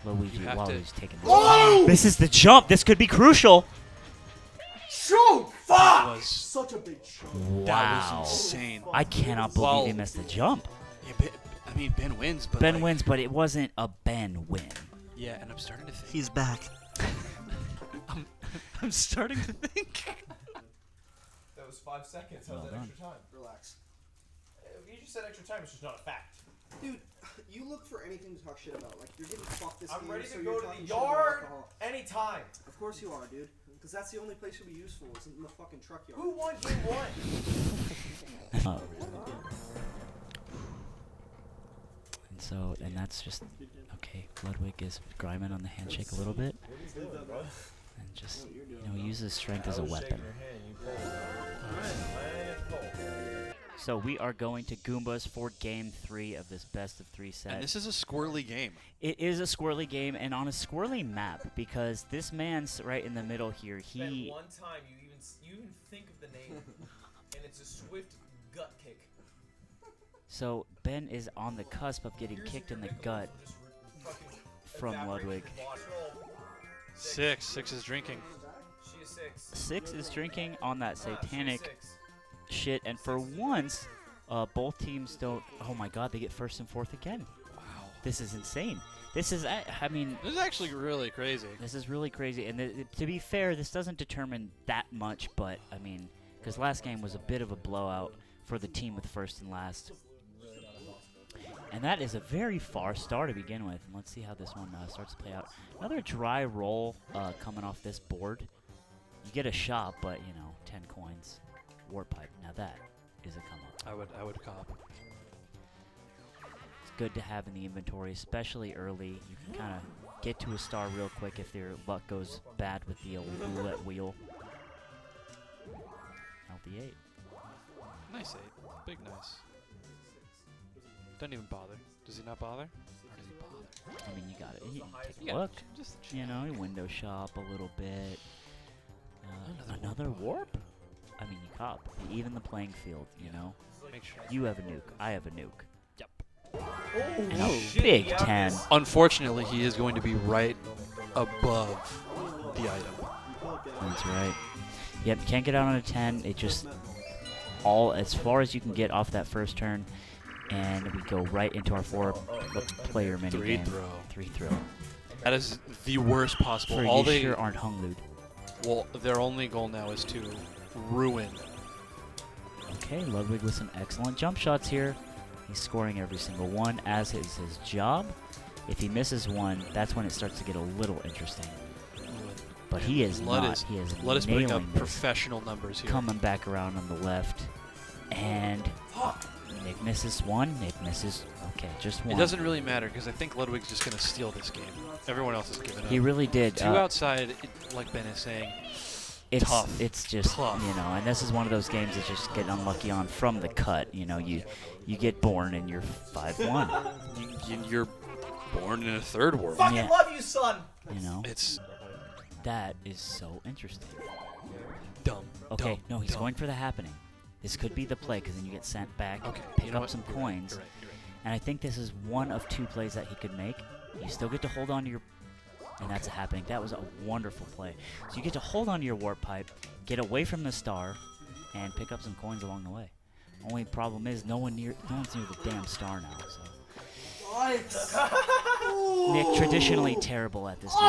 Luigi, You have Waluigi's to- taking this. Oh! This is the jump. This could be crucial. Shoot! that Fuck! was Such a big shot. Wow. was insane. I cannot believe Well- he missed the jump. Yeah, I mean, Ben wins, but Ben like, wins, but it wasn't a Ben win. Yeah, and I'm starting to think. He's back. I'm starting to think. That was 5 seconds. How's Well that done. extra time? Relax. You just said extra time. It's just not a fact. Dude, you look for anything to talk shit about. Like, you're getting fucked this I'm game, ready so to you're go to talking the shit about yard alcohol. anytime. Of course you are, dude. Because that's the only place you'll be useful, is in the fucking truck yard. Who won game 1? And so, and that's just okay. Ludwig is grinding on the handshake a little bit, and just use his strength as a weapon. So we are going to Goombas for game 3 of this best of 3 set. And this is a squirrely game. It is a squirrely game and on a squirrely map because this man's right in the middle here. Ben, one time you even think of the name, and it's a swift gut kick. So Ben is on the cusp of getting kicked in the gut from Ludwig. 6 is drinking. She is 6. 6 is drinking on that satanic shit, and for once, both teams don't. Oh my God, they get first and fourth again. Wow. This is insane. This is, I mean, This is actually really crazy. this is really crazy. And to be fair, this doesn't determine that much, but I mean, because last game was a bit of a blowout for the team with first and last. And that is a very far star to begin with. And let's see how this one starts to play out. Another dry roll coming off this board. You get a shot, but 10 coins. Warp pipe. Now that is a come up. I would cop. It's good to have in the inventory, especially early. You can kind of get to a star real quick if your luck goes bad with the roulette wheel. LD8. Nice 8. Big nice. Doesn't even bother. Does he not bother? Or does he bother? I mean, you got it. You can take a Yeah, look. just You window shop a little bit. Another warp warp? I mean, you cop. You even the playing field, make sure. You have a nuke. I have a nuke. Yep. And a big 10. Unfortunately, he is going to be right above the item. That's right. Yep, you can't get out on a 10. It just all as far as you can get off that first turn. And we go right into our 4-player mini game. 3 throw. 3 throw. That is the worst possible. For All you they sure aren't hung loot. well, their only goal now is to ruin. Okay, Ludwig with some excellent jump shots here. He's scoring every single one, as is his job. If he misses one, that's when it starts to get a little interesting. But he is not. He is Let us bring up nailing this. professional numbers here. Coming back around on the left. And Nick misses one. Nick misses, okay, just one. It doesn't really matter because I think Ludwig's just going to steal this game. Everyone else is giving up. He really did. 2 outside, like Ben is saying. It's tough. It's just Tough. and this is one of those games that just get unlucky on from the cut. You get born and you're 5-1. You're born in a third world. Fucking Yeah. love you, son. It's That is so interesting. dumb. Okay, dumb, no, he's dumb. going for the happening. This could be the play because then you get sent back, Okay, pick you know up what? some You're right, coins, You're right. and I think this is one of 2 plays that he could make. You still get to hold on to your, and that's a happening. That was a wonderful play. So you get to hold on to your warp pipe, get away from the star, and pick up some coins along the way. Only problem is no one's near the damn star now. So Nick, traditionally terrible at this game.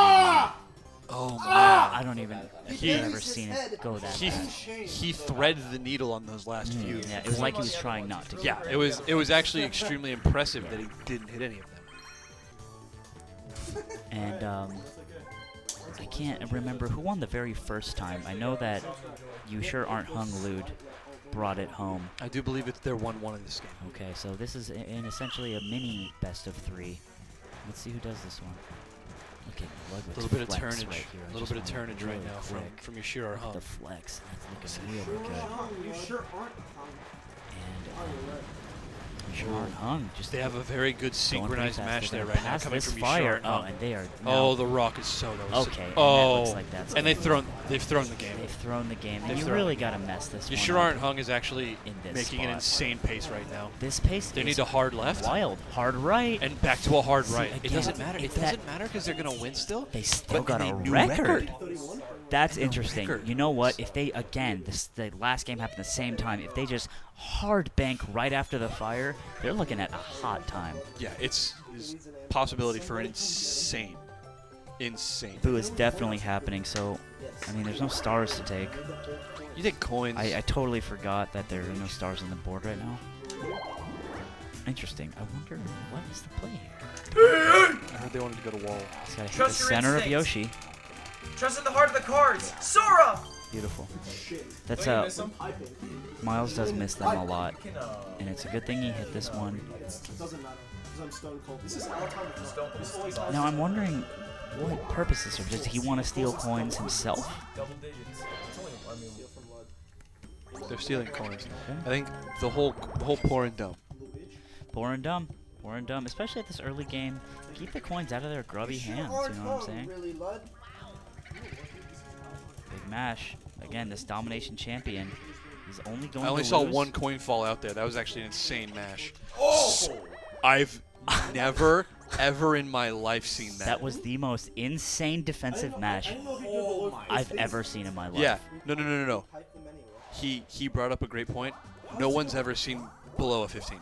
Oh my! I don't even. I've never seen it go that He bad. he threaded the needle on those last few. Yeah, it was like he was trying not to. Yeah, it was actually extremely impressive that he didn't hit any of them. And I can't remember who won the very first time. I know that You Sure Aren't Hung Lude brought it home. I do believe they're 1-1 in this game. Okay, so this is essentially a mini best of 3. Let's see who does this one. Look at A Ludwig's little bit of flex turnage, right here. I a little just bit of wanna turnage right really now quick. from your Shiro Hum. The flex. That's looking really good. You sure aren't hung. And You Sure Aren't Hung. Just They have a very good going pretty synchronized fast. match They're there gonna right now pass coming this from fire. your Shiro Oh, Hum. and they are. Oh, now- the rock is so Okay, and that Oh, looks like that's and they've thrown the game. They've thrown the game, and They've you thrown really it. got to mess this You one Sure up. Aren't Hung is actually in this making an spot. insane pace right now. This pace They is need a hard left wild, hard right. and back to a hard See, right. It again, doesn't matter. if It doesn't matter because they're gonna win still. They still But got and a a new record. record. That's And a interesting. record. You know what? If they the last game happened the same time. If they just hard bank right after the fire, they're looking at a hot time. Yeah, it's possibility for an insane. Boo is definitely happening. So I mean, there's no stars to take. You take coins. I totally forgot that there are no stars on the board right now. Interesting. I wonder what is the play here. I heard they wanted to go to wall. He's got to hit the Trust your center of instincts. Yoshi. Trust in the heart of the cards. Sora! Beautiful. That's Don't you miss him? Miles does miss them a lot, You can, and it's a good thing he hit this one. It doesn't matter, because I'm stone cold. This is our time. just don't this is awesome. Now I'm wondering what purpose this serves. Does he want to steal coins himself? Double digits. It's only, I mean, They're stealing coins. Okay. I think the whole pour and dump. Poor and dumb. Poor and dumb. Especially at this early game. Keep the coins out of their grubby hands, you know what I'm saying? Really, lad? Big mash. Again, this domination champion. He's only going I only to saw lose. one coin fall out there. That was actually an insane mash. oh! I've never, ever in my life seen that. That was the most insane defensive mash I've ever seen in my life. Yeah. No. He brought up a great point. No one's ever seen below a 15.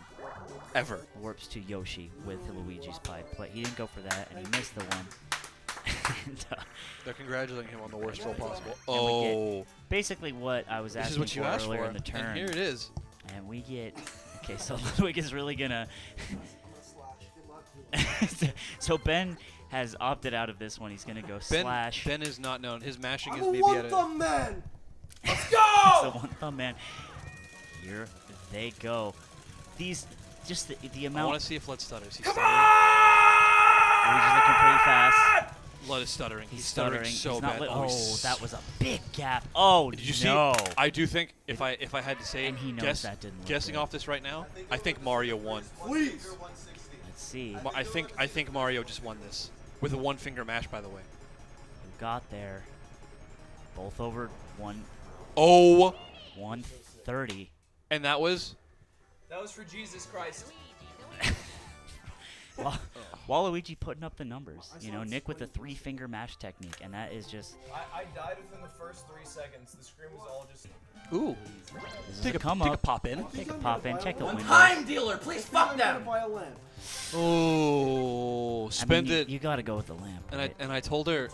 Ever. Warps to Yoshi with Luigi's pipe, but he didn't go for that, and he missed the one. and, They're congratulating him on the worst roll possible. we Oh. basically what I was This is asking what you for asked earlier for. in the turn. And here it is. And we get... Okay, so Ludwig is really gonna... so Ben has opted out of this one. He's gonna go slash. Ben is not known. His mashing is I'm a maybe at one-thumb man! Let's So go! one thumb man. Here they go. These... Just the I amount... want to see if Lud stutters. He's Come stuttering. on! Luigi's looking pretty fast. Lud is stuttering. He's stuttering stuttering. so He's not bad. oh, that was a big gap. Oh, Did you no. see? I do think if I had to say, And he knows that didn't look guessing good. off this right now, I think Mario won. Please! Let's see. I think Mario just won this with a one-finger mash, by the way. Who got there? Both over Oh, 130. and that was That was for Jesus Christ. Waluigi putting up the numbers. You know, Nick with the 3-finger mash technique, and that is just... I died within the first 3 seconds. The screen was all just... ooh. This is Take a come take a up. pop in. Take a pop in. Check the windows. Time dealer, please fuck them. Buy a lamp. Oh, I spend mean, it. You gotta go with the lamp. Right? And I told her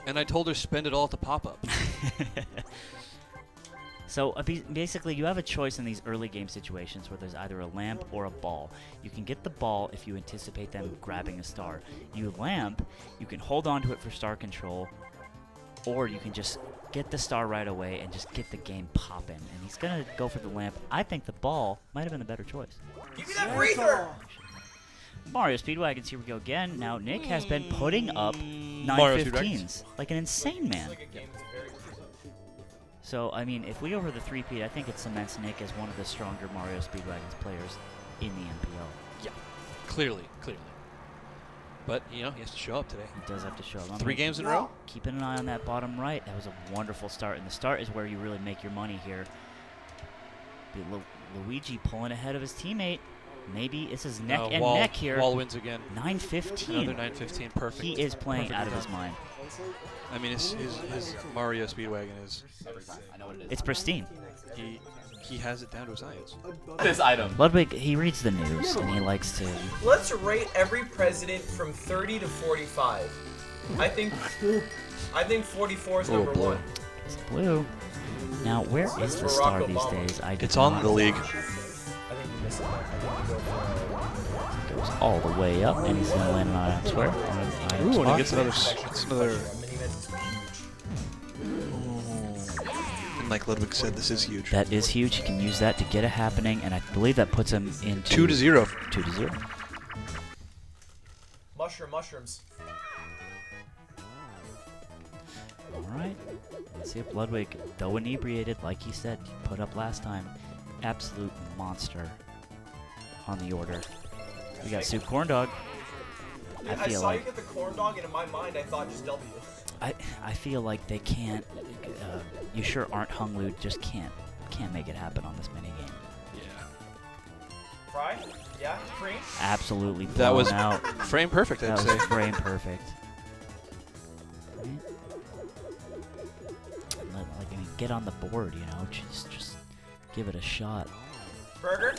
spend it all at the pop-up. So basically, you have a choice in these early game situations where there's either a lamp or a ball. You can get the ball if you anticipate them grabbing a star. You lamp, you can hold on to it for star control, or you can just get the star right away and just get the game popping. And he's gonna go for the lamp. I think the ball might have been the better choice. Give me that breather! Mario Speedwagons, here we go again. Now Nick has been putting up Mario 915s like an insane man. Like a game that's very... So, I mean, if we go over the 3-peat, I think it cements Nick as one of the stronger Mario Speedwagons players in the MPL. Yeah, clearly. But you know he has to show up today. He does have to show up. 3 games in a row. Keeping an eye on that bottom right. That was a wonderful start, and the start is where you really make your money here. Luigi pulling ahead of his teammate. Maybe this is neck and Wall, neck here. Wall wins again. 915. Another 915. Perfect. He is playing Perfect out of his design. mind. I mean, his Mario Speedwagon is I know what it is. It's pristine. he has it down to a science. This item. Ludwig, he reads the news, and he likes to... Let's rate every president from 30 to 45. I think 44 is number blue. 1. It's blue. Now, where is the Barack star these Obama. days? I It's do on not the league. I think you missed it. I think you go for Goes all the way up, and he's going to land on item square. Ooh, and he gets another. It's another. Mini-Mets is huge. And like Ludwig said, this is huge. That is huge. He can use that to get it happening, and I believe that puts him into 2-0. 2-0. Mushrooms. All right. Let's see if Ludwig, though inebriated, like he said, put up last time, absolute monster on the order. We got Soup Corn Dog. I saw you get the corn dog, and in my mind, I thought just W. I feel like they can't. You sure aren't Hunglu just can't make it happen on this minigame. Yeah. Fry? Yeah? Cream? Absolutely blown That was out. frame perfect, That I'd was say. frame perfect. Right. Like, I mean, get on the board, you know. Just give it a shot. Burger?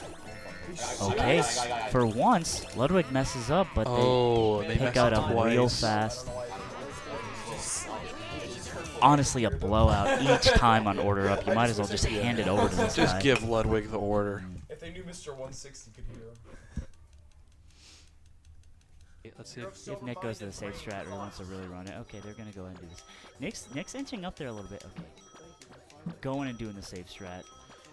Okay, for once, Ludwig messes up, but Oh, they they pick messed out up up twice. real fast. honestly a blowout each time on order up. You might as well just hand it over to this Just guy. give Ludwig the order. If they knew Mr. 160 could hear him. Let's see. See if Nick goes to the safe strat or wants to really run it. Okay, they're gonna go ahead and do this. Nick's inching up there a little bit. Okay, going and doing the safe strat.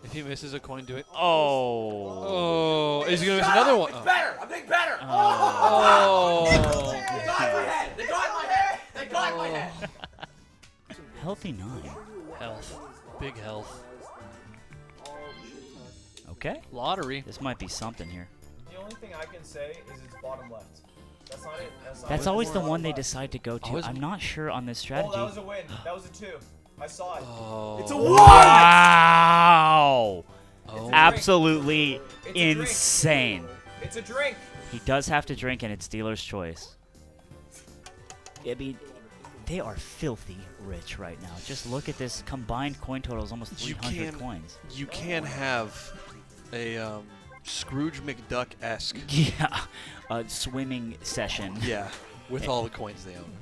If he misses a coin, do it. Oh. Oh, is he gonna miss another one? It's better. I'm getting better. Oh. They got in my head. They got in my head. They got in my head. Healthy 9. Health. Big health. Okay. Lottery. This might be something here. The only thing I can say is it's bottom left. That's not it. That's always the one they decide to go to. Always- I'm not sure on this Oh, strategy. that was a win. That was a 2. I saw it. Oh. It's a 1! Wow! Oh. Absolutely It's a drink. insane. It's a drink. He does have to drink, and it's dealer's choice. I mean, they are filthy rich right now. Just look at this combined coin total is almost 300 coins. You can have a Scrooge McDuck-esque. Yeah, a swimming session. Yeah, with all the coins they own.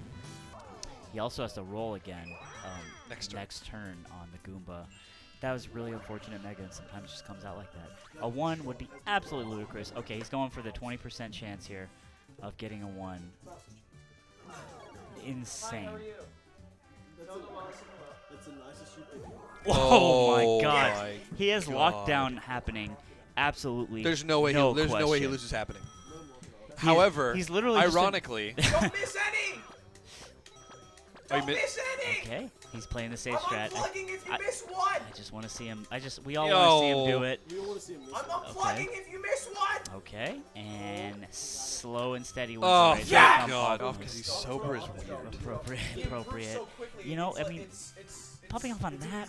He also has to roll again Next turn. on the Goomba. That was really unfortunate, Mega, and sometimes it just comes out like that. A 1 would be absolutely ludicrous. Okay, he's going for the 20% chance here of getting a 1. Insane. That's the nicest you could do. Oh my God! my He has God. lockdown happening. Absolutely. There's no way. There's no way he question. loses happening. However, he's literally just a- ironically, Don't miss any. Oh, you Don't mi- miss any. Okay, he's playing the safe I'm strat. unplugging if you I- miss one. I just want to see him. We all want to see him do Yo. it. We don't want to see him miss I'm it. unplugging if you miss one. Okay, and slow and steady wins oh the race. yeah! thank God, off because he's sober is weird. Appropriate. He improved Appropriate. so quickly, You know, it's I mean, it's popping off on that,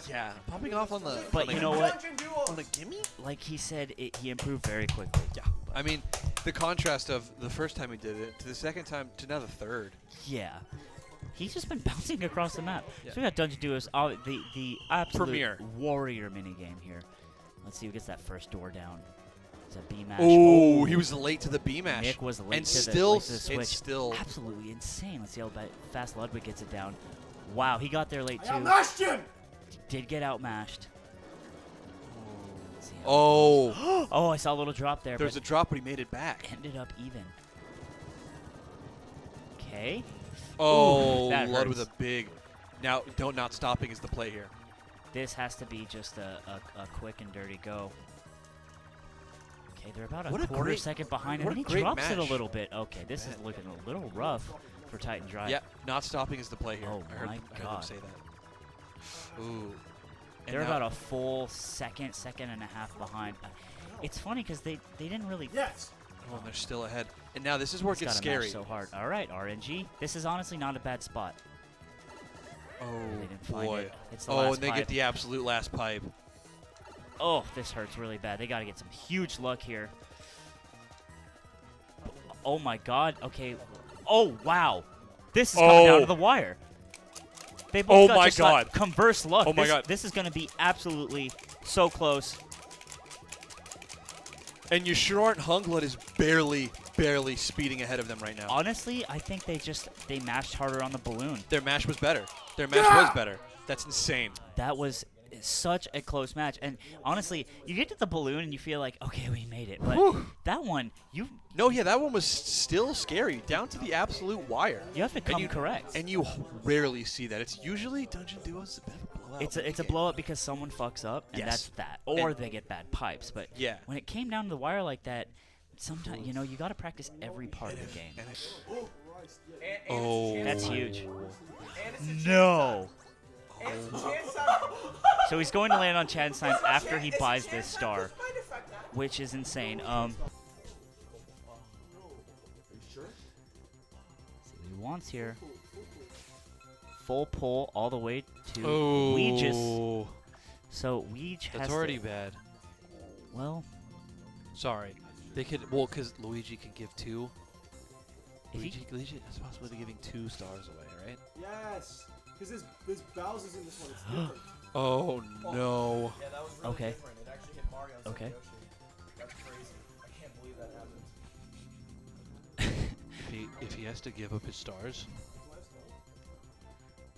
Yeah, popping off on the. But on the- you know what? Dungeon duos. On a gimme? like he said, he improved very quickly. Yeah. I mean, the contrast of the first time he did it to the second time to now the third. Yeah. He's just been bouncing across the map. Yeah. So we got Dungeon Duos, the absolute Premier. warrior minigame here. Let's see who gets that first door down. It's a B mash. Oh, he was late to the B mash. Nick was late and to the, still, late to the switch. it's still. Absolutely insane. Let's see how fast Ludwig gets it down. Wow, he got there late I too. outmashed him! Did get outmashed. Let's see how it Oh, goes. Oh, I saw a little drop there, there's but a drop, but he made it back. ended up even. Okay. Oh, that Lud with a hurts. big. Now, not stopping is the play here. This has to be just a quick and dirty go. Okay, they're about What a a quarter great- second behind, and what then a he great drops it a match. little bit. Okay, this is looking a little rough for Titan Drive. Yep, not stopping is the play here. Oh I heard my him God. say that. Ooh. And They're now- about a full second and a half behind. It's funny because they didn't really. Yes! Oh, and they're still ahead. And now this is where it It's gets gotta match scary. so hard. All right, RNG. This is honestly not a bad spot. Oh, They didn't find boy. it. It's the Oh, last and they pipe. get the absolute last pipe. Oh, this hurts really bad. They got to get some huge luck here. Oh my God. Okay. Oh wow. This is coming down to the wire. They both Oh got my just like God. converse luck. Oh my This- God. This is going to be absolutely so close. And you sure aren't Hunglud is barely speeding ahead of them right now. Honestly, I think they mashed harder on the balloon. Their mash was better. Their mash was better. That's insane. That was such a close match. And honestly, you get to the balloon and you feel like, okay, we made it. But Whew. that one, you No, yeah, that one was still scary, down to the absolute wire. have to come correct. And you rarely see that. It's usually Dungeon Duos, a bit of a blowout. It's a blow up because someone fucks up, and Yes. that's that. Or And- they get bad pipes. But Yeah. when it came down to the wire like that, sometimes you got to practice every part of the game. And it- And Oh. it's a That's chance huge. time. And it's a chance No. time. And it's a chance time. So he's going to land on Chad's sign It's a after chan- he it's a buys chance this time star, plus mind effect, man. which is insane. See what he wants here. Full pull all the way to Weegis. Oh, So Weege has that's already bad. well, Sorry. They could, because Luigi can give 2. if he Luigi has the possibility of giving 2 stars away, right? Yes! Because there's Bowser's in this one. It's different. Oh, no. Yeah, that was really Okay. different. It actually hit Mario instead of Okay. Yoshi. That's crazy. I can't believe that happened. If he has to give up his stars.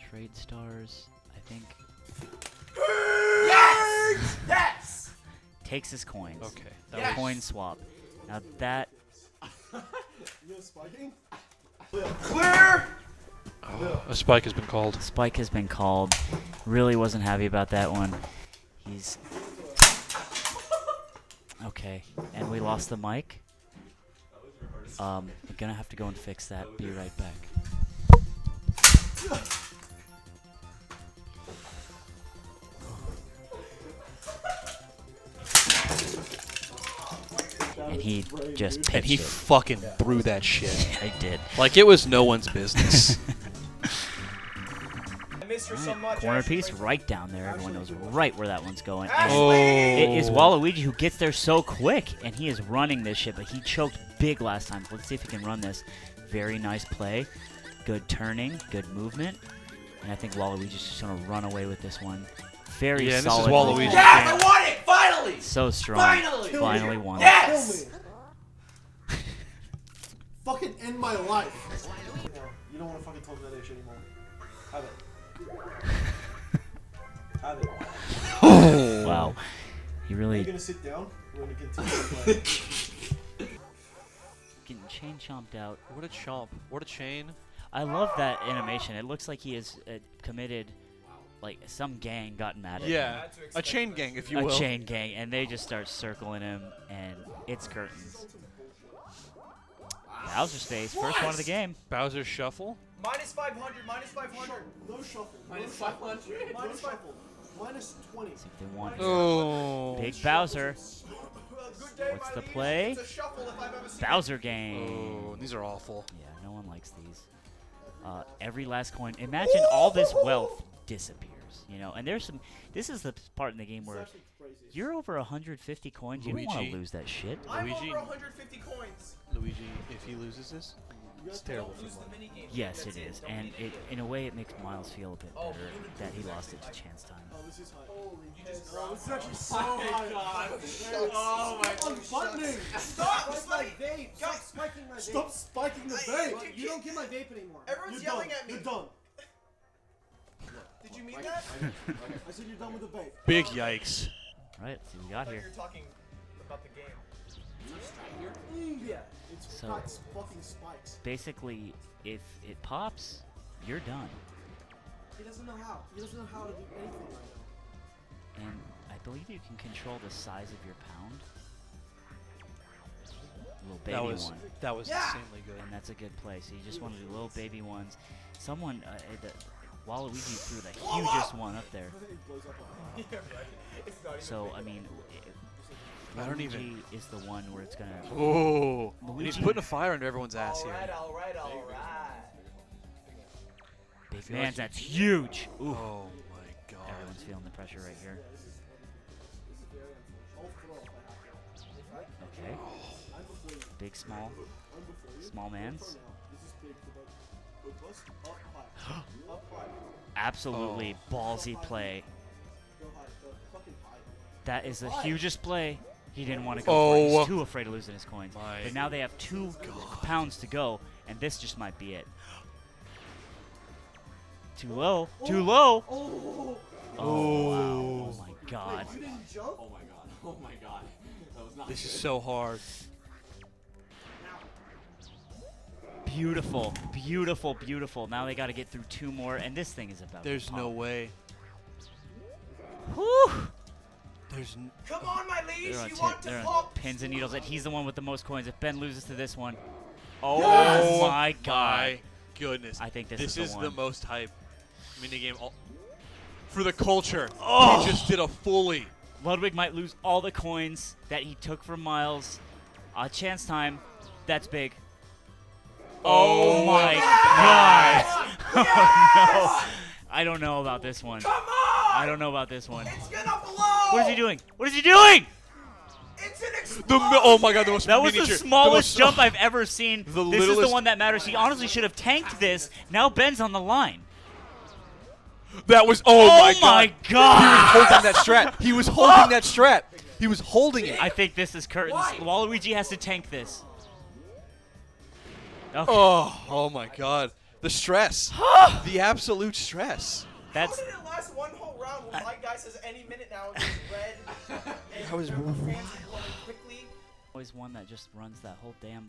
Trade stars, I think. Yes! Yes! Takes his coins. Okay. Yes! Coin swap. Now that You know spiking? Clear! A spike has been called. spike has been called. Really wasn't happy about that one. He's okay, and we lost the mic. We're gonna have to go and fix that. Be right back. And he just pitched And he it. fucking threw that shit. I did. Like it was no one's business. I miss her so much. Corner Ashley. piece right down there. Everyone knows right where that one's going. And Ashley! it is Waluigi who gets there so quick, and he is running this shit, but he choked big last time. So let's see if he can run this. Very nice play. Good turning, good movement. And I think Waluigi's just going to run away with this one. Very Yeah, and this is solid. Waluigi. Yes! I won it! Finally! So strong. Finally! Finally won. Yes! Kill me. Fucking end my life. You don't want to fucking talk about that issue anymore. Have it. Have it. Wow. He Are you really gonna sit down? We're gonna continue to play. getting chain chomped out. What a chomp. What a chain. I love that animation. It looks like he is committed, like some gang got mad at him. Yeah. A chain gang, if you A will. chain gang, and they just start circling him, and it's curtains. Bowser's face, first one of the game. Bowser shuffle. Minus 500, minus 500. No shuffle. Minus no shuffle. 500. Minus shuffle. Minus 20. See if they want it. Oh. Big Bowser. Good day, What's my the liege. play? It's a shuffle if I've ever seen Bowser game. Oh, these are awful. Yeah, no one likes these. Every last coin. Imagine all this wealth disappears, you know. And there's some. This is the part in the game where you're over 150 coins. You don't want to Luigi. lose that shit. I'm Luigi. over 150 coins. Luigi, if he loses this, it's terrible for Use the him. mini game. Yes, That's it is, Don't and need it, in a way, it makes Miles feel a bit Oh, better that he lost it to Chance Time. Oh, this is high. Holy just oh, this is actually so Oh my high. God. Shucks. Oh my Unbuttoning. Stop! Spike my Somebody, vape. Stop guys, spiking my vape. Stop spiking the vape. You don't get my vape anymore. Everyone's You're yelling done. at me. You're done. Did you mean that? I said you're done with the vape. Big yikes. All right, let's see what we got You're here. talking about the game. Yeah. It's So- not fucking spikes. Basically, if it pops, you're done. He doesn't know how. He doesn't know how to do anything right now. And I believe you can control the size of your pound. Little baby one. That was insanely good. And that's a good play. So you just want to do little baby ones. Someone, Waluigi threw the hugest one up there. It blows up on Yeah, right. It's not even So, big. I mean, I don't Luigi even- is the one where it's going to... Oh. And he's Luigi. putting a fire under everyone's ass here. Alright, alright, alright. Big feel man, like- that's huge. Ooh. Oh my god. Everyone's feeling the pressure right here. Okay. Big, small. Small mans. This is big for both us. Up high. Up high. Absolutely ballsy play. Go high. Go fucking high. That is the hugest play. He didn't want to go for it. Oh. He's too afraid of losing his coins. My But now they have 2 pounds to go, and this just might be it. Too low. Too low. Oh! Oh, wow. Oh, my God. You didn't jump? Oh my god. Oh my god. That was not This is good. so hard. Beautiful. Beautiful, beautiful. Now they got to get through 2 more, and this thing is about There's to no pop. way. Whew. There's Come on, my liege. They're on, You want they're to on pop? pins and needles, and he's the one with the most coins. If Ben loses to this one, oh Oh my God! my goodness. I think this This is is the the one. most hype minigame for the culture. Oh. He just did a fully. Ludwig might lose all the coins that he took from Miles. Chance time. That's big. Oh my God! Oh no! I don't know about this one. Come on! I don't know about this one. It's gonna blow! What is he doing? What is he doing? It's an explosion! Oh my god, the most That was the miniature. smallest most- jump I've ever seen. The This is the littlest- one that matters. He honestly should have tanked this. Now Ben's on the line. That was Oh my my god. God! He was holding that strap. He was holding that strap. He was holding it. I think this is curtains. Why? Waluigi has to tank this. Okay. Oh my god. The stress. The absolute stress. That's How did it last one whole round when my guy says any minute now it's red? And That was the fans are running quickly. always one that just runs that whole damn,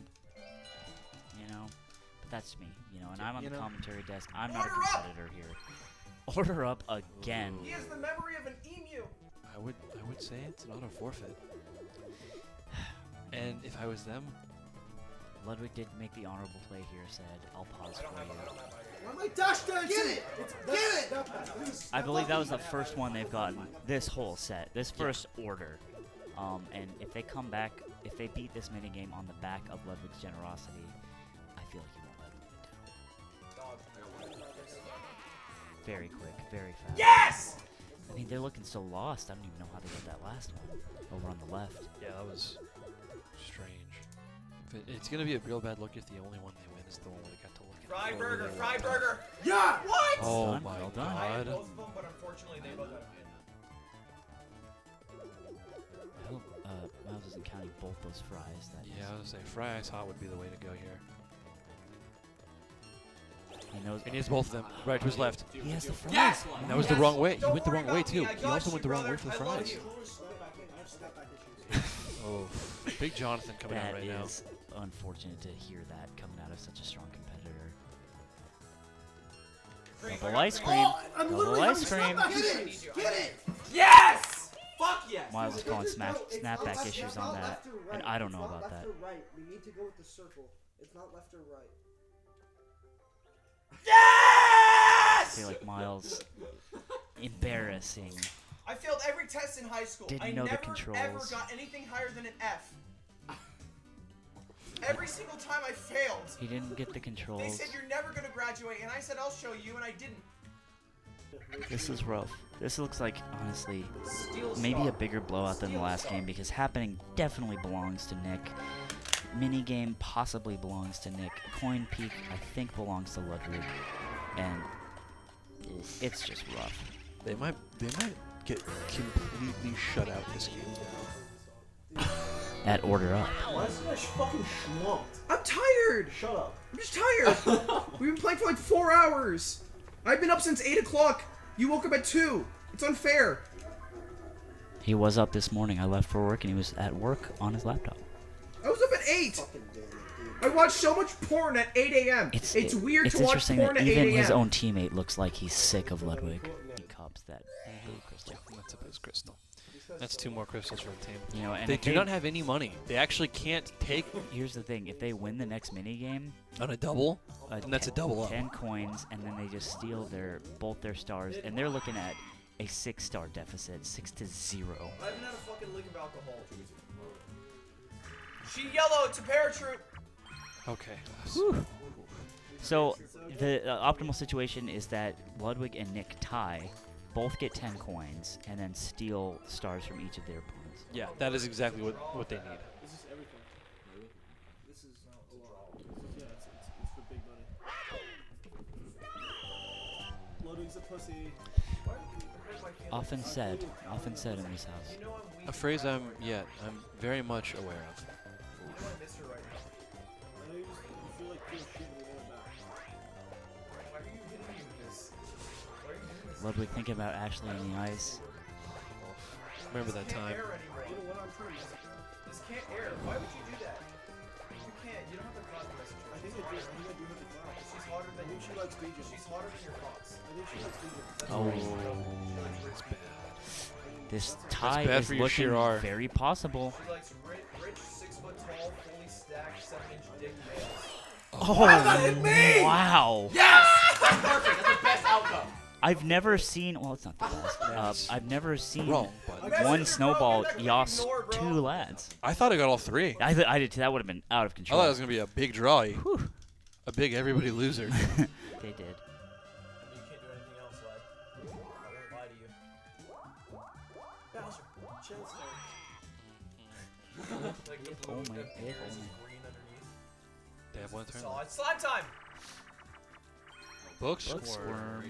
you know. But that's me, you know. And I'm on the commentary desk. I'm not a Order up! competitor here. Order up again. He has the memory of an emu. I would say it's not a forfeit. And if I was them, Ludwig did make the honorable play here. Said, "I'll pause for you." Why am I dash dancing? Get it! Get it! I believe that was the first one they've gotten this whole set, this first order. And if they come back, if they beat this minigame on the back of Ludwig's generosity, I feel like he won't let him down. Very quick, very fast. Yes! I mean, they're looking so lost. I don't even know how they got that last one over on the left. yeah, that was strange. It's gonna be a real bad look if the only one they win is the one where they got to look at. Fry burger, fry burger. Yeah! What? Oh Done, my well done. I had god. both of them, but unfortunately they both had a I hope Miles isn't counting both those fries. That Yeah, I was gonna say fry ice hot would be the way to go here. he knows. And he has both of them right to his left. He has the fries. Yes! And that was the Yes! wrong way. He Don't went the worry wrong way about me. too. I He got also you, went the wrong way brother. for the I love fries. you. Oh, big Jonathan coming out That right now. is unfortunate to hear that coming out of such a strong competitor. Double ice cream. I'm Double literally ice having cream. snapback issues. Get it! Yes! Fuck yes! Miles is calling It's snapback not issues not on that, left or right. and I don't It's know not about left that. or right. We need to go with the circle. It's not left or right. I Yes! feel like Miles, embarrassing. I failed every test in high school. Didn't I know the never controls. ever got anything higher than an F. Every single time I failed. He didn't get the They controls. said you're never gonna graduate, and I said I'll show you, and I didn't. This is rough. This looks like, honestly, Steel maybe a Star. bigger blowout than the last game because happening definitely belongs to Nick. Minigame possibly belongs to Nick. Coin Peak, I think, belongs to Ludwig. And it's just rough. They might get completely shut out this game. At order up. Why is this guy fucking schlumped? I'm tired. Shut up. I'm just tired. We've been playing for like 4 hours. I've been up since 8 o'clock. You woke up at 2. It's unfair. He was up this morning. I left for work and he was at work on his laptop. I was up at 8. Fucking damn it, dude. I watched so much porn at 8 a.m. It's weird it's to watch interesting porn that at 8 even a.m. his own teammate looks like he's sick of Ludwig. He cups that blue crystal. That's a booze crystal. That's 2 more crystals for the team. You know, and They if do not have any money. They actually can't take Here's the thing: if they win the next minigame, on a double, and that's a double up. 10 coins, and then they just steal both their stars, and they're looking at a 6-star deficit, 6-0. I haven't had a fucking lick of alcohol. She yellow. It's a parachute. Okay. So the optimal situation is that Ludwig and Nick tie, both get 10 coins, and then steal stars from each of their opponents. Yeah, that is exactly what they need. This is everything. This is a lot. Yeah, it's for big money. Ludwig's a pussy. Often said in this house. A phrase I'm very much aware of. I know you feel like doing shit and you want it back. Why are you hitting me with this? Why are you doing this? Ludwig thinking about Ashley on the ice. Remember that time. Air anymore. You know what I'm trying to This can't air. Why would you do that? You can't. You don't have the cloud message. I think I do. I think I do have the clout. She's hotter I than think she likes DJ. She's hotter than your fox. I think she likes DJ. Oh, That's bad. this tie bad is for your looking sheer R. very possible. She likes rich, 6 foot tall, fully stacked, 7-inch dick males. Oh, wow. Yes! That's perfect. That's the best outcome. I've never seen, well, it's not the best. That's I've never seen wrong, but one snowball yoss 2 lads. I thought I got all 3. I did too. That would have been out of I control. thought it was gonna be a big draw. A big everybody loser. They did. You can't do anything else, lad. I won't lie to you. Bowser, chill, Like the If blue, only, the if ears is only. green underneath. They have one turn. Solid. Slime time! Bookworm. Bookworm.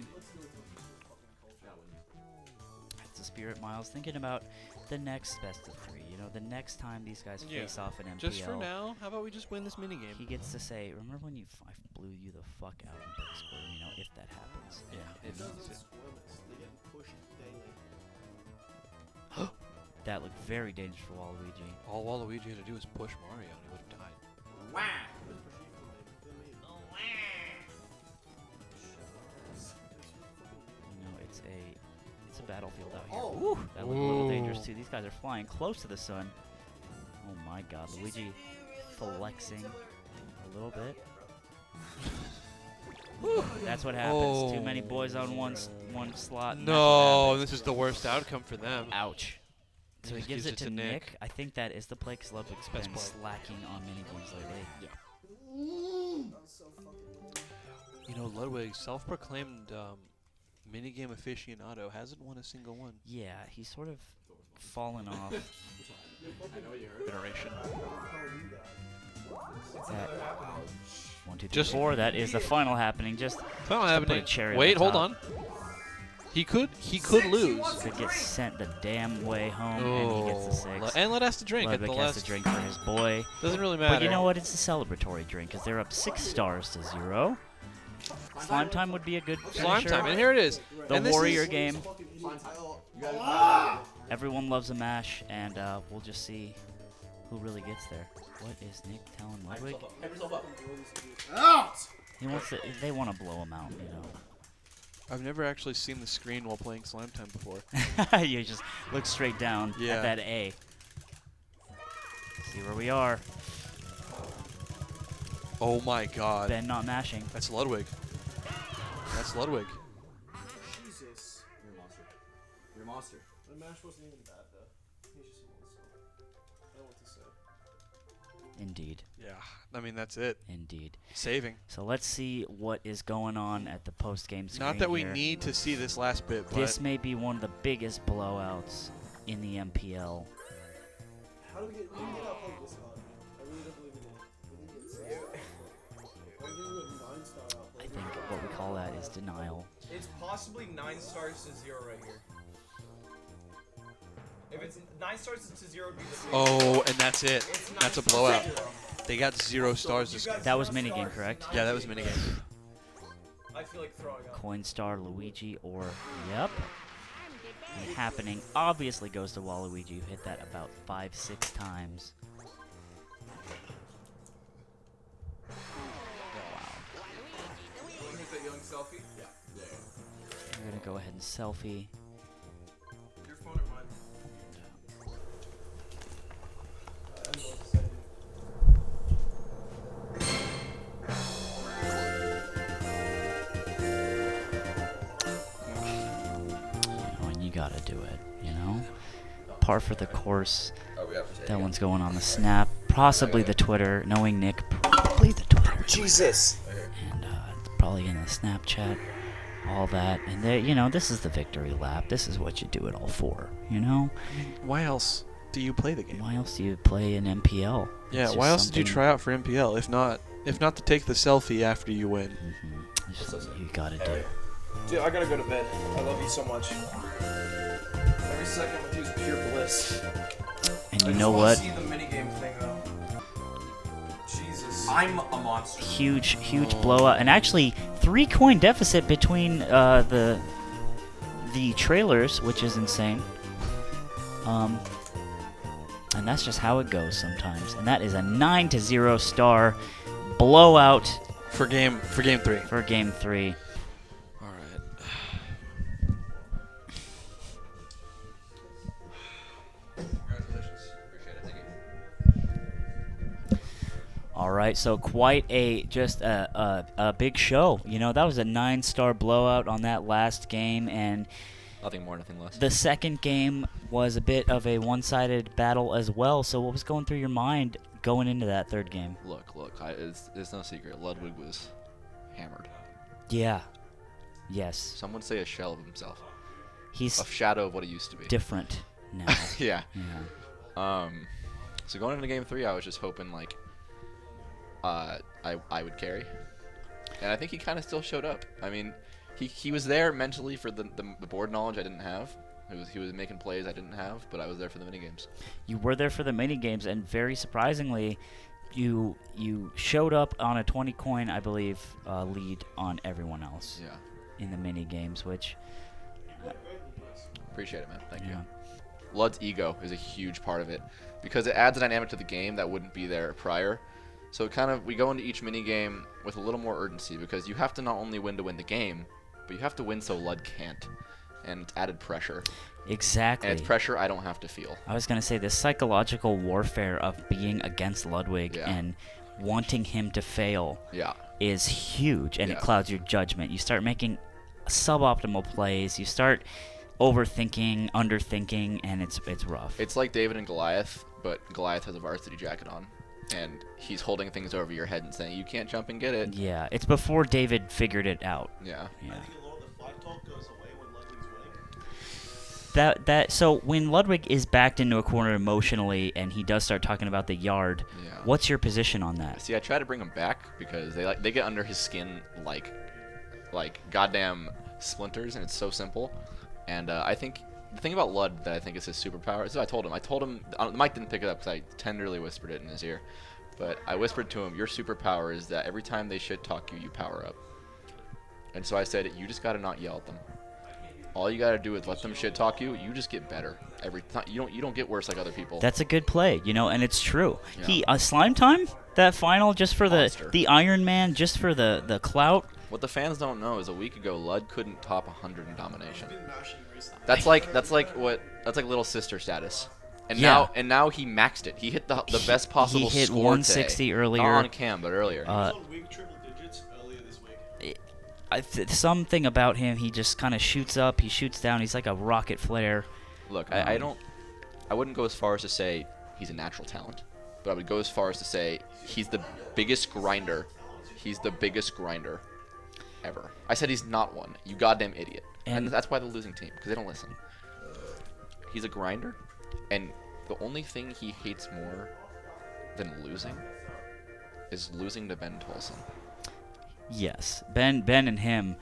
That's the spirit, Miles. Thinking about the next best of 3. You know, the next time these guys Yeah. face off in MPL, Just for now, how about we just win this minigame? he gets to say, "Remember when I blew you the fuck out in Big Square?" You know, if that happens. Yeah. It doesn't Yeah. squirmless. They get pushed daily. That looked very dangerous for Waluigi. All Waluigi had to do was push Mario and he would have died. You know, it's a battlefield out here. Oh. That looked a little dangerous Ooh. too. These guys are flying close to the sun. Oh my God, Luigi flexing a little bit. That's what happens. Too many boys on one slot. and that's what No, happens. this is the worst outcome for them. Ouch. So he Just gives gives it to Nick. I think that is the play because Ludwig's Best been play. slacking on minigames lately. You know, Ludwig, self-proclaimed minigame aficionado, hasn't won a single one. Yeah, he's sort of fallen off. Generation. That 1, 2, 3, Just- 4. That is the final happening. Just Final to put a happening. cherry on Wait, the hold top. on. He could lose. Could get sent the damn way home, and he gets the 6. And let us to drink at Ludwig the has last. to drink for his boy. Doesn't really matter. But you know what? It's a celebratory drink because they're up 6 stars to 0. Slime time would be a good Slime finisher. time, and here it is. The And this warrior is- game. Everyone loves a mash, and we'll just see who really gets there. What is Nick telling Ludwig? Out! He wants to. They want to blow him out, you know. I've never actually seen the screen while playing Slime Time before. You just look straight down Yeah. at that A. See where we are. Oh my God. Ben not mashing. That's Ludwig. That's Ludwig. Jesus. You're a monster. You're a monster. The match wasn't even bad, though. He's just a monster. I don't know what to say. Indeed. Yeah. I mean, that's it. Indeed. Saving. So let's see what is going on at the post-game screen Not that we here. need to see this last bit, but This may be one of the biggest blowouts in the MPL. How do we get outplayed this time? I really don't believe we did. I think we went 9-star I outplayed. think what we call that is denial. It's possibly 9 stars to 0 right here. If it's 9 stars to 0, it'd be the oh, and that's it. It's 9 That's a stars blowout. to 0. They got 0 stars You this got game. That was 0 minigame, stars, correct? not Yeah, that was minigame. minigame. I feel like throwing up. Coinstar, Luigi, or yep. And happening obviously goes to Waluigi, who hit that about 5-6 times. Take that young selfie. Yeah. We're gonna go ahead and selfie. Your phone or mine? I don't know what to say. Oh, and you gotta do it, you know? Par for the course. That one's going on the Snap, possibly the Twitter, knowing Nick, probably the Twitter. Jesus. And it's probably in the Snapchat, all that. And there, you know, this is the victory lap. This is what you do it all for, you know? Why else do you play the game? Why else do you play an MPL? Yeah, It's why just else did you something- try out for MPL if not to take the selfie after you win? It's just something you gotta do. Dude, I gotta go to bed. I love you so much. Every second with you is pure bliss. And I you just know wanna what? see the minigame thing though. Jesus. I'm a monster. Huge blowout, and actually 3-coin deficit between the trailers, which is insane. And that's just how it goes sometimes. And that is a 9-0 star blowout For game 3. for Game 3. All right. Congratulations. Appreciate it. Thank you. All right, so quite a big show. You know, that was a 9-star blowout on that last game, and Nothing more, nothing less. the second game was a bit of a one-sided battle as well. So what was going through your mind going into that third game? Look, it's no secret. Ludwig was hammered. Yeah. Yes. Some would say a shell of himself. He's A shadow of what he used to be. different now. Yeah. Yeah. So going into game 3, I was just hoping like I would carry, and I think he kind of still showed up. I mean, he was there mentally for the board knowledge I didn't have. He was making plays I didn't have, but I was there for the mini games. You were there for the mini games, and very surprisingly, you showed up on a 20 coin, I believe, lead on everyone else Yeah. in the mini games, which Appreciate it, man. Thank yeah. you. Lud's ego is a huge part of it because it adds a dynamic to the game that wouldn't be there prior. So we go into each mini game with a little more urgency because you have to not only win to win the game, but you have to win so Lud can't, and it's added pressure. Exactly. And it's pressure I don't have to feel. I was gonna say the psychological warfare of being against Ludwig Yeah. and wanting him to fail Yeah. is huge, and it Yeah. clouds your judgment. You start making suboptimal plays. You start overthinking, underthinking, and it's rough. It's like David and Goliath, but Goliath has a varsity jacket on, and he's holding things over your head and saying, you can't jump and get it. Yeah, it's before David figured it out. Yeah. Yeah. I think a lot of the fight talk goes away when Ludwig's winning. So when Ludwig is backed into a corner emotionally and he does start talking about the yard, Yeah. what's your position on that? See, I try to bring him back because they get under his skin like goddamn splinters, and it's so simple. And I think the thing about Lud that I think is his superpower is I told him. The mic didn't pick it up because I tenderly whispered it in his ear. But I whispered to him, your superpower is that every time they shit talk you, you power up. And so I said, you just got to not yell at them. All you got to do is let them shit talk you. You just get better every time. You don't get worse like other people. That's a good play, and it's true. Yeah. Slime Time, that final, just for Monster. the Iron Man, just for the clout. What the fans don't know is a week ago, Lud couldn't top 100 in domination. I've been mashing recently. That's like little sister status. And Yeah. now he maxed it. He hit the best possible He hit score 160 today. earlier. Not on cam, but earlier. He was on week triple digits earlier this week. Something about him, he just kind of shoots up, he shoots down. He's like a rocket flare. Look, I wouldn't go as far as to say he's a natural talent, but I would go as far as to say he's the biggest grinder. He's the biggest grinder ever. I said he's not one. You goddamn idiot. And that's why they're losing team, because they don't listen. He's a grinder, and the only thing he hates more than losing is losing to Ben Tolson. Yes, Ben and him.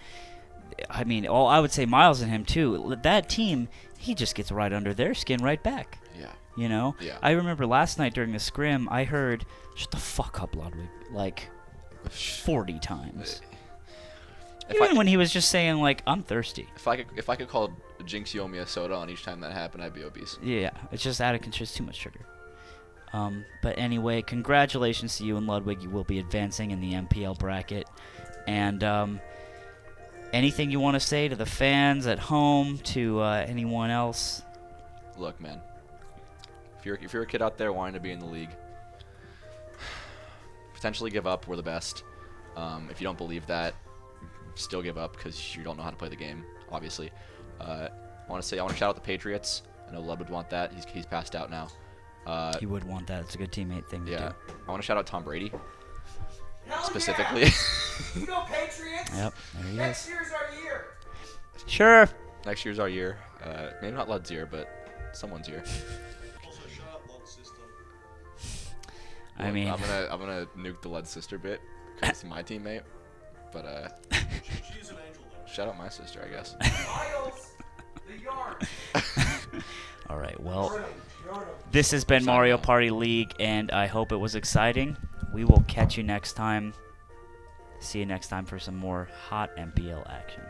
I mean, I would say Miles and him too. That team, he just gets right under their skin, right back. Yeah. Yeah. I remember last night during the scrim, I heard "Shut the fuck up, Ludwig," like 40 times. Even when he was just saying like, "I'm thirsty." If I could call Jinx Yomi a soda on each time that happened, I'd be obese. Yeah, it's just out of control. Too much sugar. But anyway, congratulations to you and Ludwig. You will be advancing in the MPL bracket. And anything you want to say to the fans at home, to anyone else? Look, man. If you're a kid out there wanting to be in the league, potentially give up. We're the best. If you don't believe that, still give up because you don't know how to play the game. Obviously, I want to shout out the Patriots. I know Lud would want that. He's passed out now. He would want that. It's a good teammate thing to Yeah, do. I want to shout out Tom Brady Hell specifically. Yeah. You go Patriots. Yep, there he Next is. year's our year. Sure. Next year's our year. Maybe not Lud's year, but someone's year. Also, shout out Lud's sister. I Look, mean, I'm gonna nuke the Lud sister bit because it's my teammate. But She's an angel though. shout out my sister, I guess. Miles, the yarn. all right. Well, this has been Mario Party League, and I hope it was exciting. We will catch you next time. See you next time for some more hot MPL action.